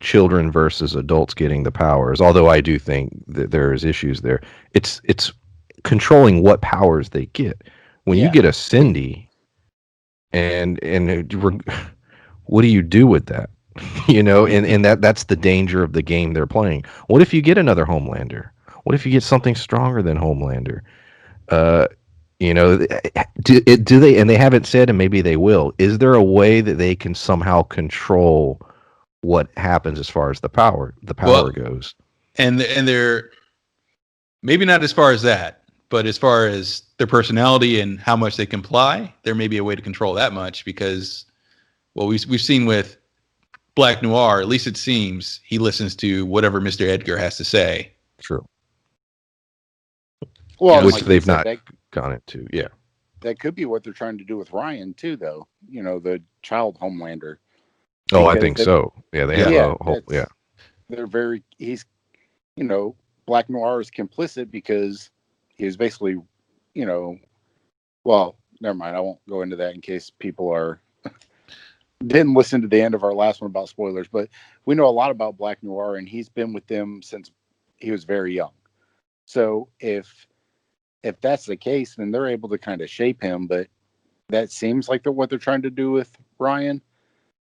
Speaker 1: children versus adults getting the powers, although I do think that there's issues there. It's controlling what powers they get. When you get a Cindy, and what do you do with that? And that's the danger of the game they're playing. What if you get another Homelander? What if you get something stronger than Homelander? Do they? And they haven't said, and maybe they will. Is there a way that they can somehow control what happens as far as the power goes?
Speaker 2: And they're maybe not as far as that, but as far as their personality and how much they comply, there may be a way to control that much, because, well, we've seen with Black Noir, at least it seems, he listens to whatever Mr. Edgar has to say.
Speaker 1: True.
Speaker 3: Well,
Speaker 1: which they've not gone into. Yeah.
Speaker 3: That could be what they're trying to do with Ryan too, though. The child Homelander.
Speaker 1: Oh, I think so. Yeah, they have a whole. Yeah.
Speaker 3: They're very. He's, Black Noir is complicit because he was basically, well, never mind. I won't go into that in case people didn't listen to the end of our last one about spoilers, but we know a lot about Black Noir, and he's been with them since he was very young. So if that's the case, then they're able to kind of shape him. But that seems like what they're trying to do with Ryan.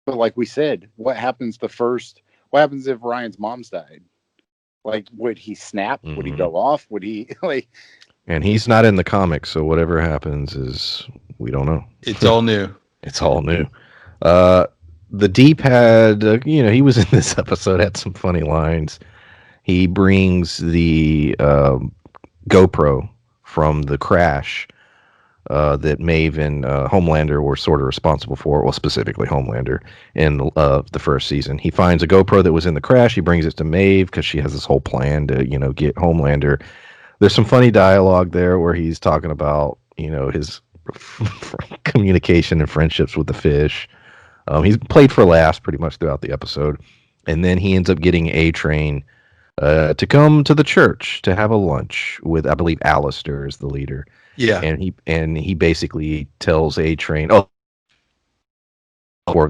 Speaker 3: But like we said, what happens if Ryan's mom's died? Like, would he snap? Mm-hmm. Would he go off? Would he like?
Speaker 1: And he's not in the comics, so whatever happens we don't know.
Speaker 2: It's all new.
Speaker 1: It's all new. the Deep had, he was in this episode, had some funny lines. He brings the GoPro from the crash that Maeve and Homelander were sort of responsible for, well, specifically Homelander in the first season. He finds a GoPro that was in the crash. He brings it to Maeve because she has this whole plan to, get Homelander. There's some funny dialogue there where he's talking about, his communication and friendships with the fish. He's played for laughs pretty much throughout the episode. And then he ends up getting A-Train to come to the church to have a lunch with, I believe, Alistair is the leader.
Speaker 2: Yeah.
Speaker 1: And he basically tells A-Train, or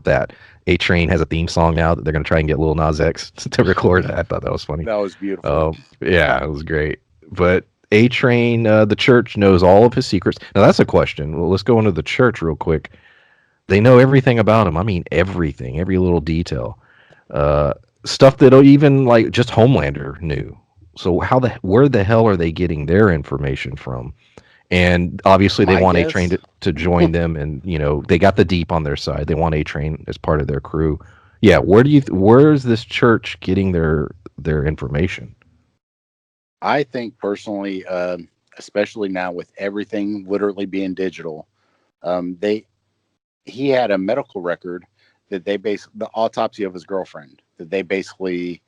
Speaker 1: that A-Train has a theme song now that they're going to try and get Lil Nas X to record. I thought that was funny.
Speaker 3: That was beautiful.
Speaker 1: Yeah, it was great. But A-Train, the church knows all of his secrets. Now that's a question. Well, let's go into the church real quick. They know everything about him. I mean, everything, every little detail. Stuff that even like just Homelander knew. So where the hell are they getting their information from? And obviously they want A-Train to join them, and they got the Deep on their side. They want A-Train as part of their crew. Yeah, where is this church getting their information?
Speaker 3: I think personally, especially now with everything literally being digital, he had a medical record that the autopsy of his girlfriend that they basically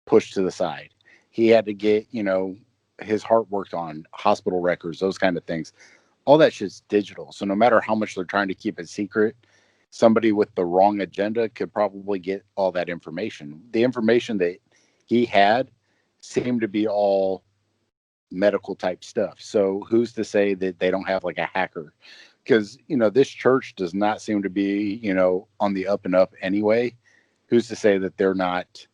Speaker 3: pushed to the side. He had to get, his heart worked on, hospital records, those kind of things. All that shit's digital. So no matter how much they're trying to keep it secret, somebody with the wrong agenda could probably get all that information. The information that he had seemed to be all medical type stuff. So who's to say that they don't have like a hacker? Because, this church does not seem to be, on the up and up anyway. Who's to say that they're not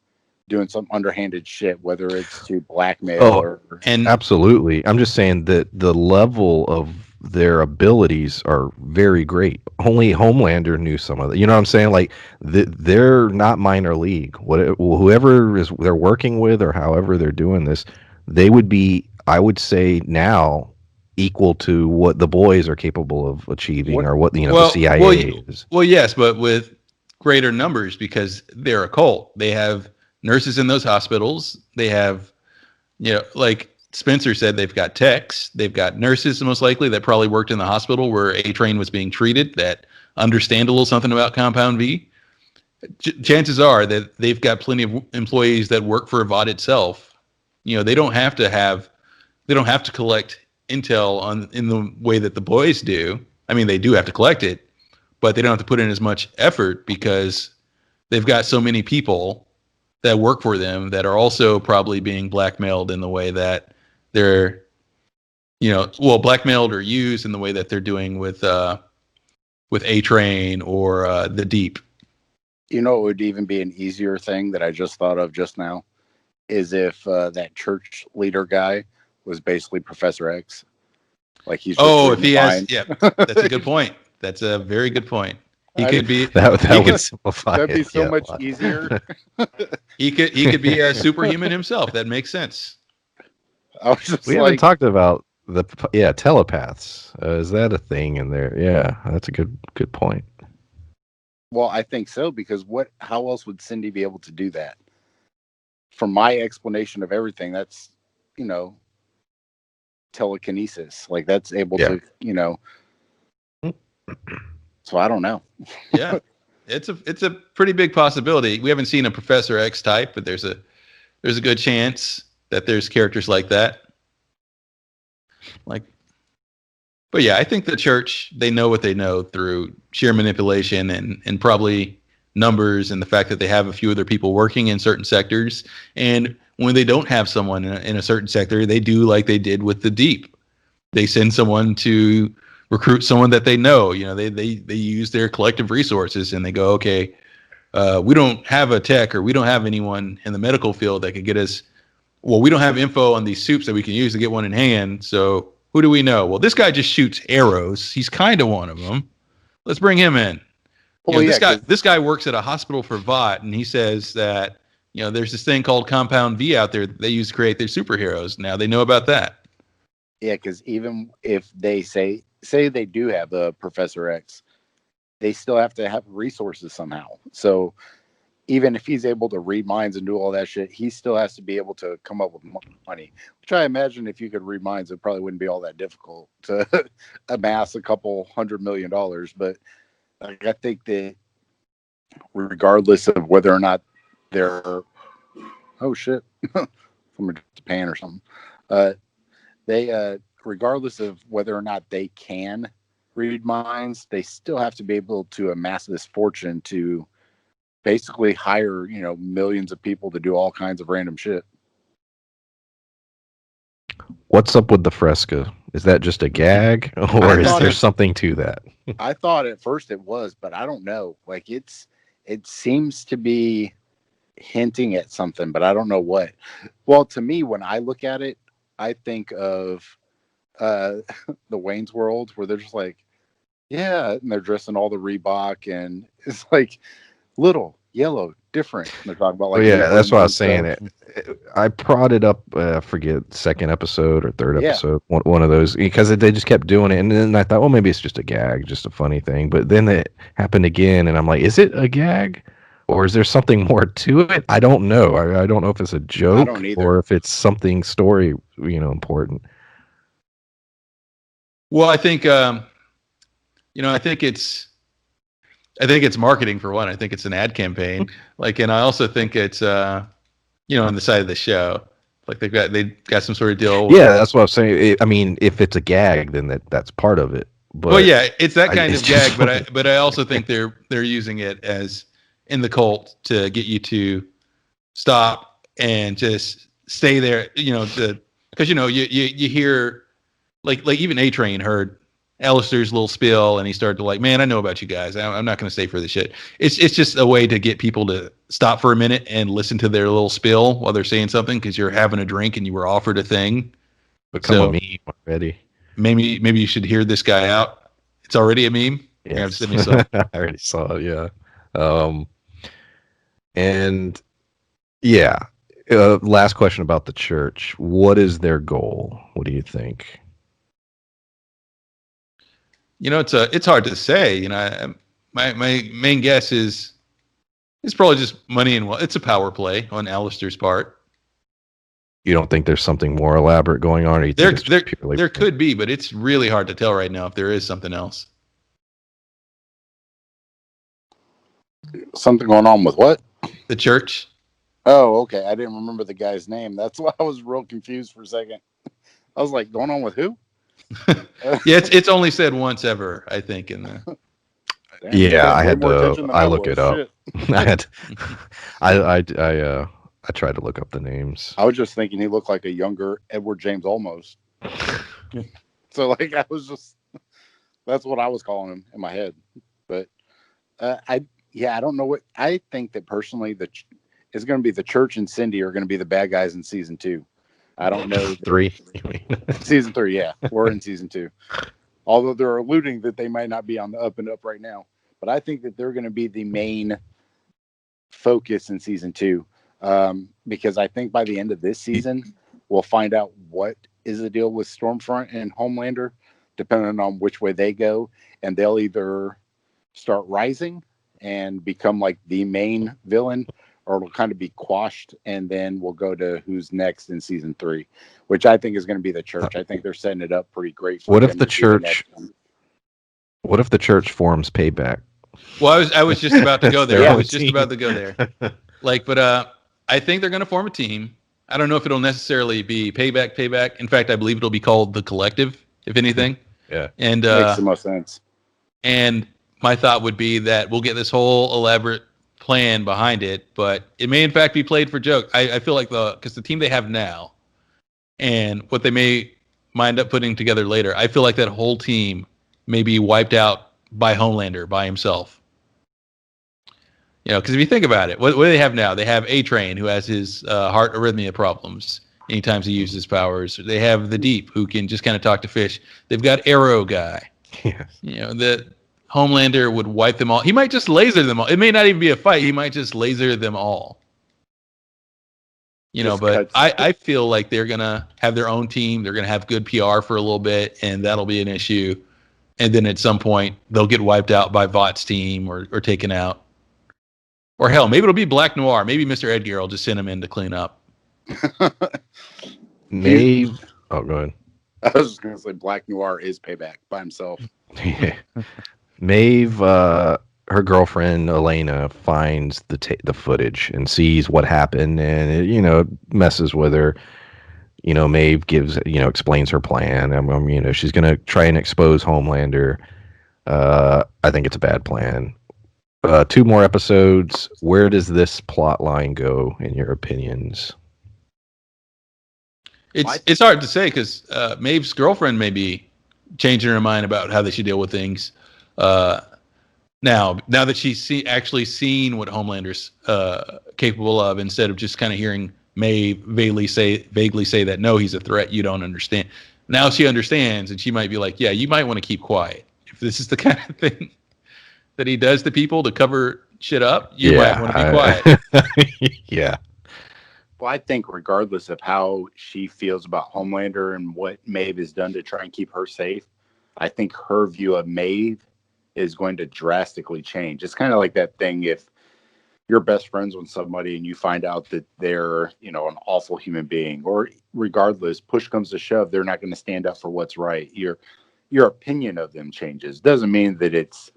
Speaker 3: doing some underhanded shit, whether it's to blackmail
Speaker 1: and absolutely. I'm just saying that the level of their abilities are very great. Only Homelander knew some of it. You know what I'm saying? Like they're not minor league. Whoever they're working with or however they're doing this, they would be, I would say now, equal to what the boys are capable of achieving, or what the CIA is.
Speaker 2: Well, yes, but with greater numbers because they're a cult. They have nurses in those hospitals. They have, like Spencer said, they've got techs. They've got nurses, most likely, that probably worked in the hospital where A-Train was being treated, that understand a little something about Compound V. Chances are that they've got plenty of employees that work for Vought itself. They don't have to collect intel in the way that the boys do. I mean, they do have to collect it, but they don't have to put in as much effort because they've got so many people that work for them that are also probably being blackmailed in the way that they're, blackmailed or used in the way that they're doing with A-Train or the Deep.
Speaker 3: It would even be an easier thing that I just thought of just now is if that church leader guy was basically Professor X. Like he's
Speaker 2: if he has, yeah, that's a good point. That's a very good point. He could be
Speaker 1: that would simplify.
Speaker 3: That'd be so much easier.
Speaker 2: He could be a superhuman himself. That makes sense.
Speaker 1: We haven't talked about telepaths. Is that a thing in there? Yeah, that's a good point.
Speaker 3: Well, I think so because how else would Cindy be able to do that? From my explanation of everything, that's telekinesis. Like that's able to So I don't know.
Speaker 2: Yeah, it's a pretty big possibility. We haven't seen a Professor X type, but there's a good chance that there's characters like that. But yeah, I think the church, they know what they know through sheer manipulation and probably numbers and the fact that they have a few other people working in certain sectors. And when they don't have someone in a certain sector, they do like they did with the Deep. They send someone to recruit someone that they know. They use their collective resources and they go, okay, we don't have a tech or we don't have anyone in the medical field that could get us. Well, we don't have info on these soups that we can use to get one in hand. So who do we know? Well, this guy just shoots arrows. He's kind of one of them. Let's bring him in. Well, this guy works at a hospital for Vought, and he says that there's this thing called Compound V out there that they use to create their superheroes. Now they know about that.
Speaker 3: Yeah, because even if they say they do have a Professor X, they still have to have resources somehow. So even if he's able to read minds and do all that shit, he still has to be able to come up with money. Which I imagine if you could read minds, it probably wouldn't be all that difficult to amass a couple $100 million. But like, I think that regardless of whether or not they're, oh shit, from Japan or something, they regardless of whether or not they can read minds, they still have to be able to amass this fortune to basically hire, millions of people to do all kinds of random shit.
Speaker 1: What's up with the fresca? Is that just a gag, or is there something to that?
Speaker 3: I thought at first it was, but I don't know. Like it seems to be hinting at something, but I don't know what. Well, to me, when I look at it, I think of the Wayne's World, where they're just like, yeah, and they're dressing all the Reebok, and it's like little, yellow, different. And they're talking about like,
Speaker 1: yeah, that's what I was saying. I prodded up, forget second episode or third episode, one of those, because they just kept doing it, and then I thought, well, maybe it's just a gag, just a funny thing. But then it happened again, and I'm like, is it a gag, or is there something more to it? I don't know. I don't know if it's a joke or if it's something story, important.
Speaker 2: Well, I think I think it's marketing for one. I think it's an ad campaign. And I also think it's on the side of the show, like they got some sort of deal.
Speaker 1: Yeah, that's what I'm saying. I mean, if it's a gag, then that's part of it. But
Speaker 2: well, yeah, it's that kind of gag. But I also think they're using it as in the cult to get you to stop and just stay there. Because you hear like even A-Train heard Alistair's little spiel, and he started to like, man, I know about you guys. I'm not going to stay for this shit. It's just a way to get people to stop for a minute and listen to their little spiel while they're saying something, because you're having a drink and you were offered a thing.
Speaker 1: Become a meme already.
Speaker 2: Maybe you should hear this guy out. It's already a meme.
Speaker 1: Yes. I already saw it. Yeah. And yeah. Last question about the church. What is their goal? What do you think?
Speaker 2: It's hard to say. My main guess is it's probably just money and it's a power play on Alistair's part.
Speaker 1: You don't think there's something more elaborate going on? Or you think
Speaker 2: there could be, but it's really hard to tell right now if there is something else.
Speaker 3: Something going on with what?
Speaker 2: The church.
Speaker 3: Oh, okay. I didn't remember the guy's name. That's why I was real confused for a second. I was like, going on with who?
Speaker 2: Yeah, it's only said once ever, I think, in the.
Speaker 1: Yeah, I had to. I look it up. I tried to look up the names.
Speaker 3: I was just thinking he looked like a younger Edward James Olmos. So like I was just, that's what I was calling him in my head. But I don't know what I think that personally it's going to be the church and Cindy are going to be the bad guys in season 2. I don't know.
Speaker 1: 3.
Speaker 3: Season 3, yeah. We're in season 2. Although they're alluding that they might not be on the up and up right now. But I think that they're going to be the main focus in season 2. Because I think by the end of this season, we'll find out what is the deal with Stormfront and Homelander, depending on which way they go. And they'll either start rising and become like the main villain, or it'll kind of be quashed, and then we'll go to who's next in season 3, which I think is going to be the church. I think they're setting it up pretty great.
Speaker 1: What if the church? What if the church forms Payback?
Speaker 2: Well, I was just about to go there. I was just about to go there. But I think they're going to form a team. I don't know if it'll necessarily be Payback. In fact, I believe it'll be called the Collective, if anything.
Speaker 1: Yeah,
Speaker 2: and
Speaker 3: makes the most sense.
Speaker 2: And my thought would be that we'll get this whole elaborate plan behind it, but it may in fact be played for joke. I feel like because the team they have now and what they may wind up putting together later, I feel like that whole team may be wiped out by Homelander by himself. Because if you think about it, what do they have now? They have A-Train, who has his heart arrhythmia problems anytime he uses his powers. They have the Deep, who can just kind of talk to fish. They've got Arrow Guy.
Speaker 1: Yes.
Speaker 2: The Homelander would wipe them all. He might just laser them all. It may not even be a fight. He might just laser them all. But I feel like they're going to have their own team. They're going to have good PR for a little bit, and that'll be an issue. and then at some point they'll get wiped out by Vought's team or taken out. Or hell, maybe it'll be Black Noir. Maybe Mr. Edgar will just send him in to clean up.
Speaker 1: Maeve. Oh, go ahead.
Speaker 3: I was just going to say Black Noir is Payback by himself.
Speaker 1: Yeah. Maeve, her girlfriend Elena finds the footage and sees what happened, and it, messes with her. Maeve explains her plan. She's gonna try and expose Homelander. I think it's a bad plan. 2 more episodes. Where does this plot line go, in your opinions?
Speaker 2: It's hard to say because Maeve's girlfriend may be changing her mind about how they should deal with things. Now that she's actually seen what Homelander's capable of, instead of just kind of hearing Maeve vaguely say that no, he's a threat, you don't understand. Now she understands, and she might be like, yeah, you might want to keep quiet. If this is the kind of thing that he does to people to cover shit up, you might want to be quiet.
Speaker 1: Yeah.
Speaker 3: Well, I think regardless of how she feels about Homelander and what Maeve has done to try and keep her safe, I think her view of Maeve is going to drastically change. It's kind of like that thing if you're best friends with somebody and you find out that they're, an awful human being, or regardless, push comes to shove, they're not going to stand up for what's right. Your opinion of them changes. Doesn't mean that it's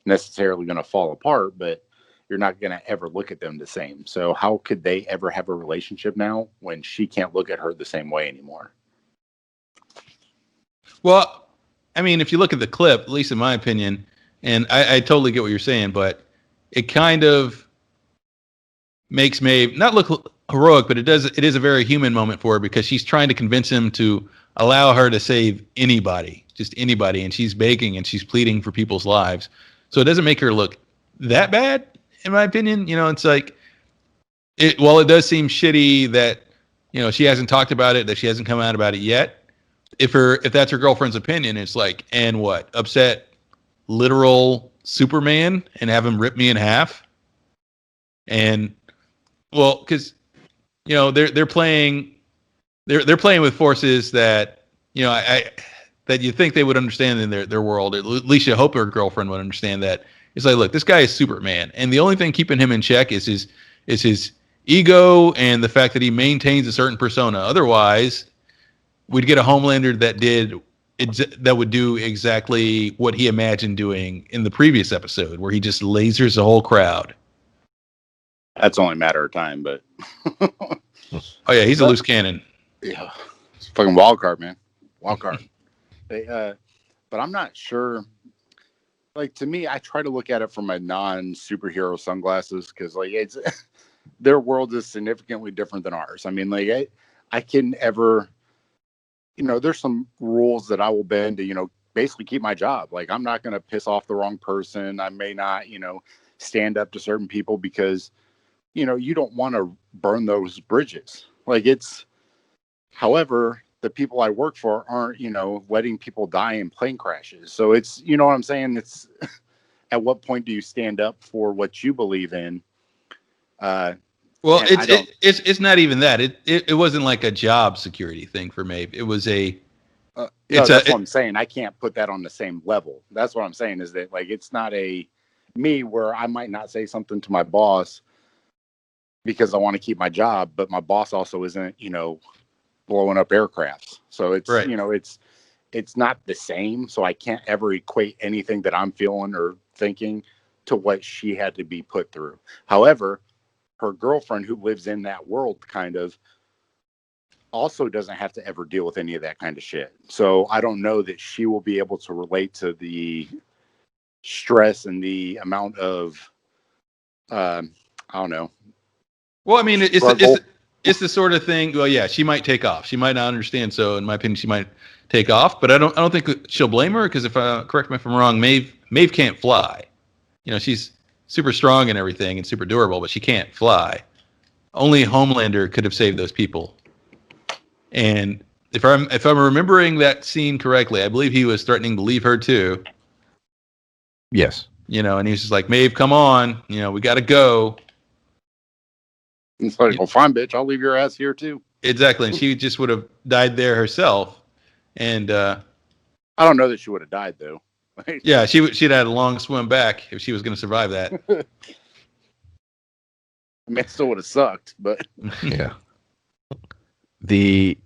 Speaker 3: necessarily going to fall apart, but you're not going to ever look at them the same. So how could they ever have a relationship now when she can't look at her the same way anymore?
Speaker 2: Well, I mean, if you look at the clip, at least in my opinion, and I totally get what you're saying, but it kind of makes Maeve not look heroic, but it is a very human moment for her because she's trying to convince him to allow her to save anybody, just anybody, and she's begging and she's pleading for people's lives. So it doesn't make her look that bad, in my opinion. It's like, while it does seem shitty that, she hasn't talked about it, that she hasn't come out about it yet. If that's her girlfriend's opinion, it's like, and what? Upset literal Superman and have him rip me in half? And well, because they're playing with forces that that you think they would understand in their world. At least you hope her girlfriend would understand that. It's like, look, this guy is Superman, and the only thing keeping him in check is his ego and the fact that he maintains a certain persona. Otherwise, we'd get a Homelander that would do exactly what he imagined doing in the previous episode, where he just lasers the whole crowd.
Speaker 3: That's only a matter of time, but
Speaker 2: oh yeah, he's a loose cannon.
Speaker 3: Yeah, it's a fucking wild card, man. Wild card. But I'm not sure. Like, to me, I try to look at it from a non-superhero sunglasses because, like, it's their world is significantly different than ours. I mean, like, I can ever, there's some rules that I will bend to, basically keep my job. Like, I'm not going to piss off the wrong person. I may not, stand up to certain people because, you don't want to burn those bridges. Like, however, the people I work for aren't, letting people die in plane crashes. So it's, you know what I'm saying? It's at what point do you stand up for what you believe in?
Speaker 2: Well, it's not even that. It wasn't like a job security thing for Maeve. It was
Speaker 3: that's what I'm saying. I can't put that on the same level. That's what I'm saying is that, like, it's not me where I might not say something to my boss because I want to keep my job, but my boss also isn't, blowing up aircrafts. So it's,
Speaker 2: right.
Speaker 3: It's not the same. So I can't ever equate anything that I'm feeling or thinking to what she had to be put through. However, her girlfriend who lives in that world kind of also doesn't have to ever deal with any of that kind of shit. So I don't know that she will be able to relate to the stress and the amount of, I don't know.
Speaker 2: Well, I mean, it's the sort of thing. Well, yeah, she might take off. She might not understand. So, in my opinion, she might take off. But I don't think she'll blame her because correct me if I'm wrong, Maeve can't fly. She's super strong and everything and super durable, but she can't fly. Only Homelander could have saved those people. And if I'm remembering that scene correctly, I believe he was threatening to leave her too.
Speaker 1: Yes.
Speaker 2: And he was just like, Maeve, come on. We got to go.
Speaker 3: It's like, well, fine, bitch. I'll leave your ass here too.
Speaker 2: Exactly. And she just would have died there herself. And
Speaker 3: I don't know that she would have died though.
Speaker 2: Yeah, she'd had a long swim back if she was going to survive that.
Speaker 3: I mean, it still would have sucked, but
Speaker 1: Yeah. Do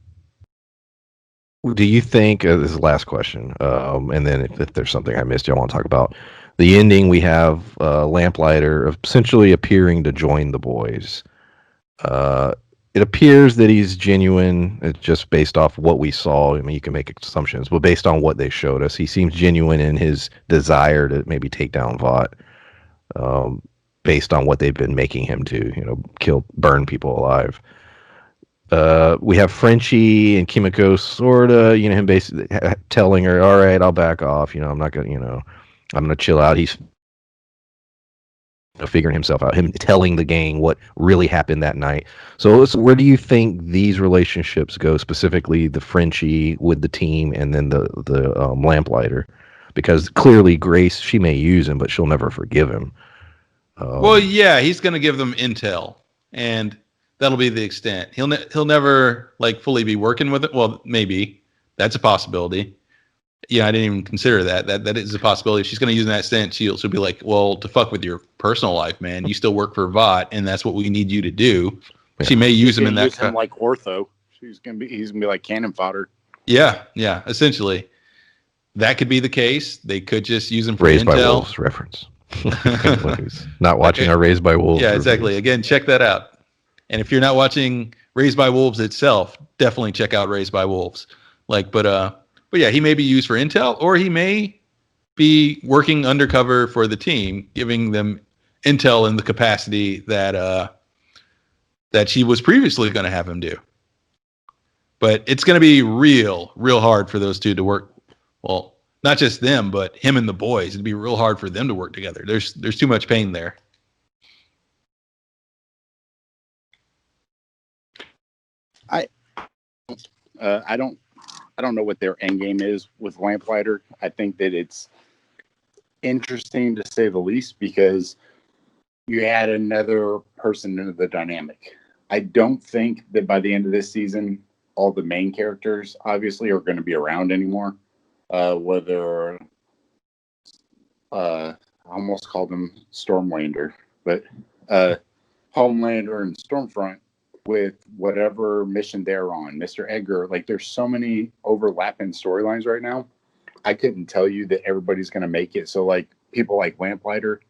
Speaker 1: you think, this is the last question, and then if there's something I missed, I want to talk about the ending. We have Lamplighter essentially appearing to join the boys. It appears that he's genuine. It's just based off what we saw. I mean, you can make assumptions, but based on what they showed us, he seems genuine in his desire to maybe take down Vought, based on what they've been making him do, burn people alive. We have Frenchie and Kimiko sorta, him basically telling her, all right, I'll back off. I'm not going to, I'm going to chill out. He's figuring himself out, him telling the gang what really happened that night. So where do you think these relationships go, specifically the Frenchie with the team and then the Lamplighter? Because clearly Grace, she may use him, but she'll never forgive him.
Speaker 2: Well, yeah, he's going to give them intel, and that'll be the extent. He'll never fully be working with it. Well, maybe that's a possibility. Yeah, I didn't even consider that. That is a possibility. If she's going to use that extent, she'll be like, well, to fuck with your personal life, man. You still work for Vought, and that's what we need you to do. Yeah. She may use him in that.
Speaker 3: Use him like Ortho. He's gonna be like cannon fodder.
Speaker 2: Yeah, essentially, that could be the case. They could just use him for
Speaker 1: Raised
Speaker 2: intel.
Speaker 1: by Wolves reference. Not watching our Raised by Wolves.
Speaker 2: Yeah, exactly. Reviews. Again, check that out. And if you're not watching Raised by Wolves itself, definitely check out Raised by Wolves. But yeah, he may be used for intel, or he may be working undercover for the team, giving them intel in the capacity that she was previously going to have him do. But it's going to be real hard for those two to work. Well, not just them, but him and the boys. It'd be real hard for them to work together. There's too much pain there.
Speaker 3: I don't know what their end game is with Lamplighter. I think that it's interesting to say the least because you add another person into the dynamic. I don't think that by the end of this season, all the main characters obviously are going to be around anymore. Whether I almost called them Stormlander, but Homelander and Stormfront, with whatever mission they're on, Mr. Edgar, there's so many overlapping storylines right now. I couldn't tell you that everybody's going to make it. So people like Lamplighter,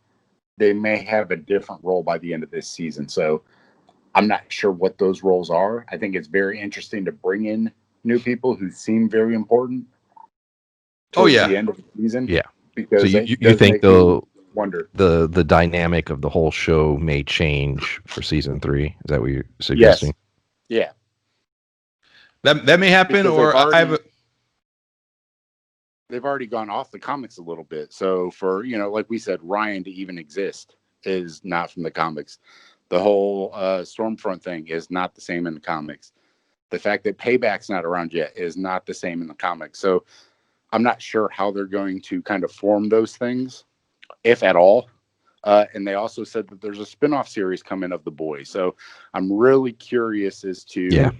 Speaker 3: they may have a different role by the end of this season. So I'm not sure what those roles are. I think it's very interesting to bring in new people who seem very important.
Speaker 2: The
Speaker 3: end of the season.
Speaker 1: Yeah.
Speaker 3: Because
Speaker 1: so you think
Speaker 3: wonder
Speaker 1: the dynamic of the whole show may change for season 3? Is that what you're suggesting?
Speaker 3: Yes.
Speaker 2: Yeah. That may happen,
Speaker 3: they've already gone off the comics a little bit. So for like we said, Ryan to even exist is not from the comics. The whole Stormfront thing is not the same in the comics. The fact that Payback's not around yet is not the same in the comics. So I'm not sure how they're going to kind of form those things, if at all. And they also said that there's a spinoff series coming of The Boys. So I'm really curious as to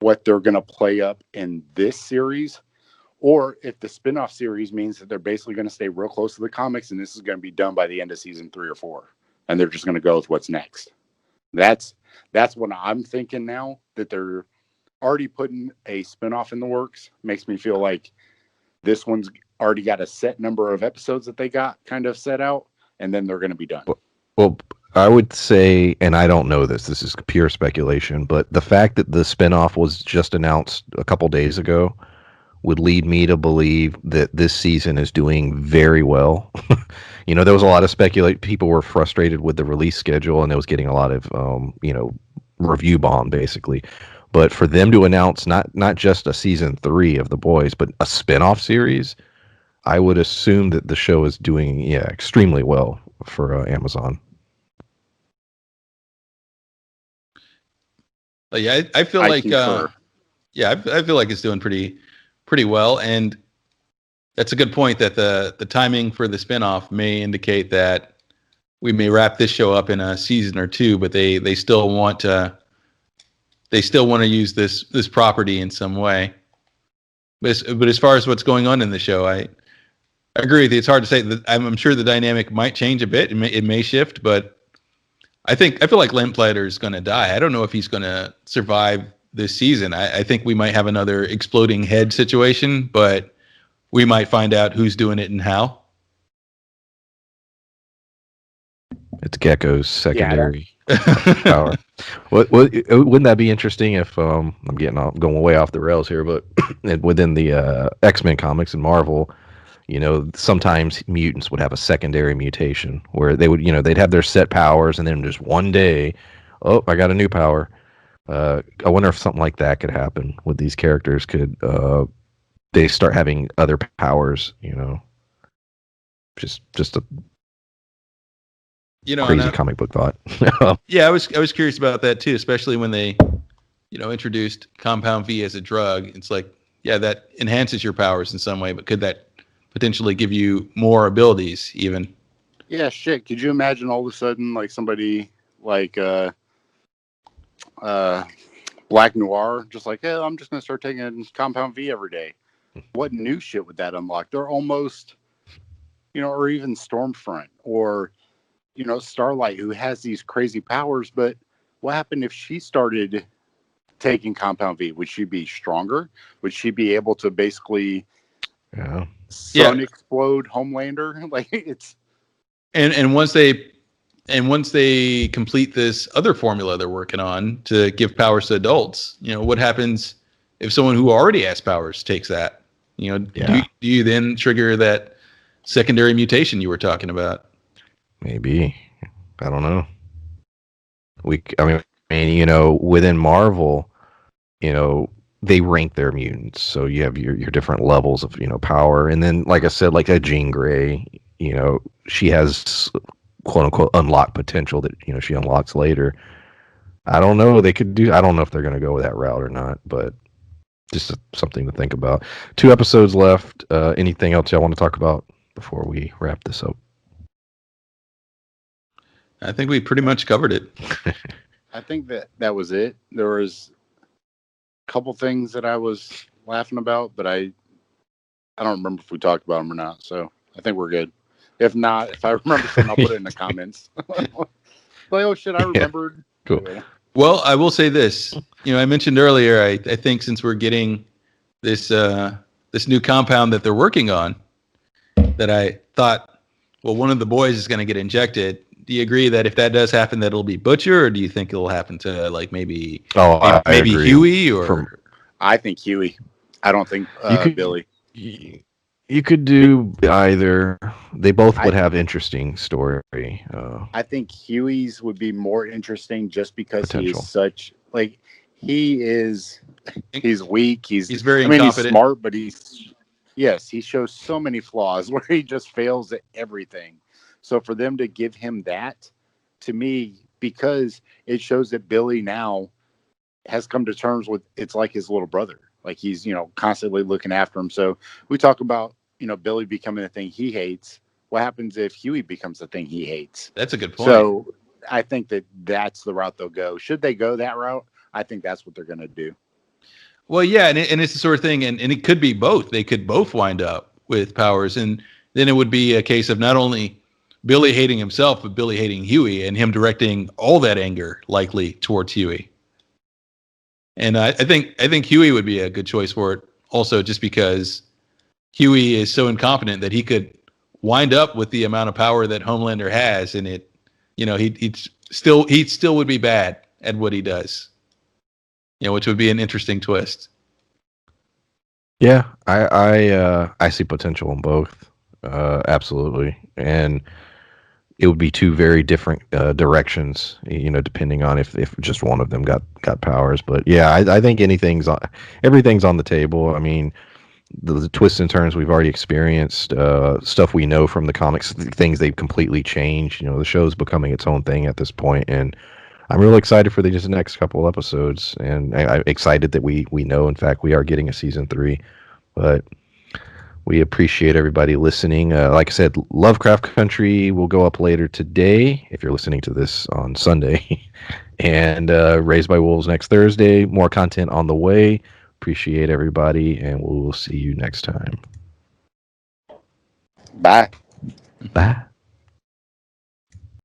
Speaker 3: what they're going to play up in this series, or if the spinoff series means that they're basically going to stay real close to the comics and this is going to be done by the end of season 3 or 4. And they're just going to go with what's next. That's what I'm thinking now, that they're already putting a spinoff in the works. Makes me feel like this one's already got a set number of episodes that they got kind of set out, and then they're going to be done.
Speaker 1: Well, I would say, and I don't know this is pure speculation, but the fact that the spinoff was just announced a couple days ago would lead me to believe that this season is doing very well. There was a lot of speculation. People were frustrated with the release schedule, and it was getting a lot of, review bomb, basically. But for them to announce not just a season 3 of The Boys, but a spinoff series, I would assume that the show is doing extremely well for Amazon.
Speaker 2: Yeah, I feel I feel like it's doing pretty well, and that's a good point that the timing for the spinoff may indicate that we may wrap this show up in a season or 2, but they still want to use this property in some way. But as far as what's going on in the show, I agree with you. It's hard to say. I'm sure the dynamic might change a bit. It may shift, but I feel like Lamplighter is going to die. I don't know if he's going to survive this season. I think we might have another exploding head situation, but we might find out who's doing it and how.
Speaker 1: It's Gecko's secondary power. Wouldn't that be interesting if I'm going way off the rails here, but within the X-Men comics and Marvel, sometimes mutants would have a secondary mutation where they would, they'd have their set powers and then just one day, oh, I got a new power. I wonder if something like that could happen with these characters. Could they start having other powers? Just a crazy comic book thought.
Speaker 2: Yeah, I was curious about that too, especially when they, introduced Compound V as a drug. It's like, yeah, that enhances your powers in some way, but could that potentially give you more abilities even?
Speaker 3: Yeah, shit. Could you imagine all of a sudden, like somebody like Black Noir, just like, hey, I'm just gonna start taking Compound V every day. What new shit would that unlock? They're almost, or even Stormfront or Starlight, who has these crazy powers. But what happened if she started taking Compound V? Would she be stronger? Would she be able to basically explode Homelander? Like it's
Speaker 2: and once they complete this other formula they're working on to give powers to adults, what happens if someone who already has powers takes that? Do you then trigger that secondary mutation you were talking about?
Speaker 1: Maybe. I don't know. Within Marvel, they rank their mutants. So you have your different levels of, power. And then, like I said, like a Jean Grey, she has quote unquote unlocked potential that, she unlocks later. I don't know. I don't know if they're going to go with that route or not, but just something to think about. 2 episodes left. Anything else y'all want to talk about before we wrap this up?
Speaker 2: I think we pretty much covered it.
Speaker 3: I think that was it. There was a couple things that I was laughing about, but I don't remember if we talked about them or not. So I think we're good. If not, if I remember something, I'll put it in the comments. Like, oh shit, I remembered.
Speaker 1: Cool.
Speaker 3: Anyway.
Speaker 2: Well, I will say this. I mentioned earlier, I think since we're getting this new compound that they're working on, that I thought, well, one of the boys is going to get injected. Do you agree that if that does happen, that it'll be Butcher, or do you think it'll happen to like maybe Huey or?
Speaker 3: I think Huey. I don't think Billy.
Speaker 1: You could do either. They both would have interesting story.
Speaker 3: I think Huey's would be more interesting just because he is such like he's weak. He's
Speaker 2: very incompetent.
Speaker 3: He's smart, but he shows so many flaws where he just fails at everything. So for them to give him that, to me, because it shows that Billy now has come to terms with it's like his little brother. Like he's, constantly looking after him. So we talk about, Billy becoming the thing he hates. What happens if Huey becomes the thing he hates?
Speaker 2: That's a good point.
Speaker 3: So I think that's the route they'll go. Should they go that route? I think that's what they're going to do.
Speaker 2: Well, yeah, and it's the sort of thing, and it could be both. They could both wind up with powers, and then it would be a case of not only Billy hating himself, but Billy hating Huey and him directing all that anger likely towards Huey. And I think Huey would be a good choice for it also, just because Huey is so incompetent that he could wind up with the amount of power that Homelander has, and he'd still would be bad at what he does. Which would be an interesting twist.
Speaker 1: Yeah, I see potential in both. Absolutely. And it would be 2 very different directions, depending on if just one of them got powers. But yeah, I think everything's on the table. I mean, the twists and turns we've already experienced, stuff we know from the comics, things they've completely changed. The show's becoming its own thing at this point, and I'm really excited for the next couple episodes, and I'm excited that we know, in fact, we are getting a season 3. But we appreciate everybody listening. Like I said, Lovecraft Country will go up later today, if you're listening to this on Sunday. And Raised by Wolves next Thursday. More content on the way. Appreciate everybody, and we'll see you next time.
Speaker 3: Bye.
Speaker 1: Bye.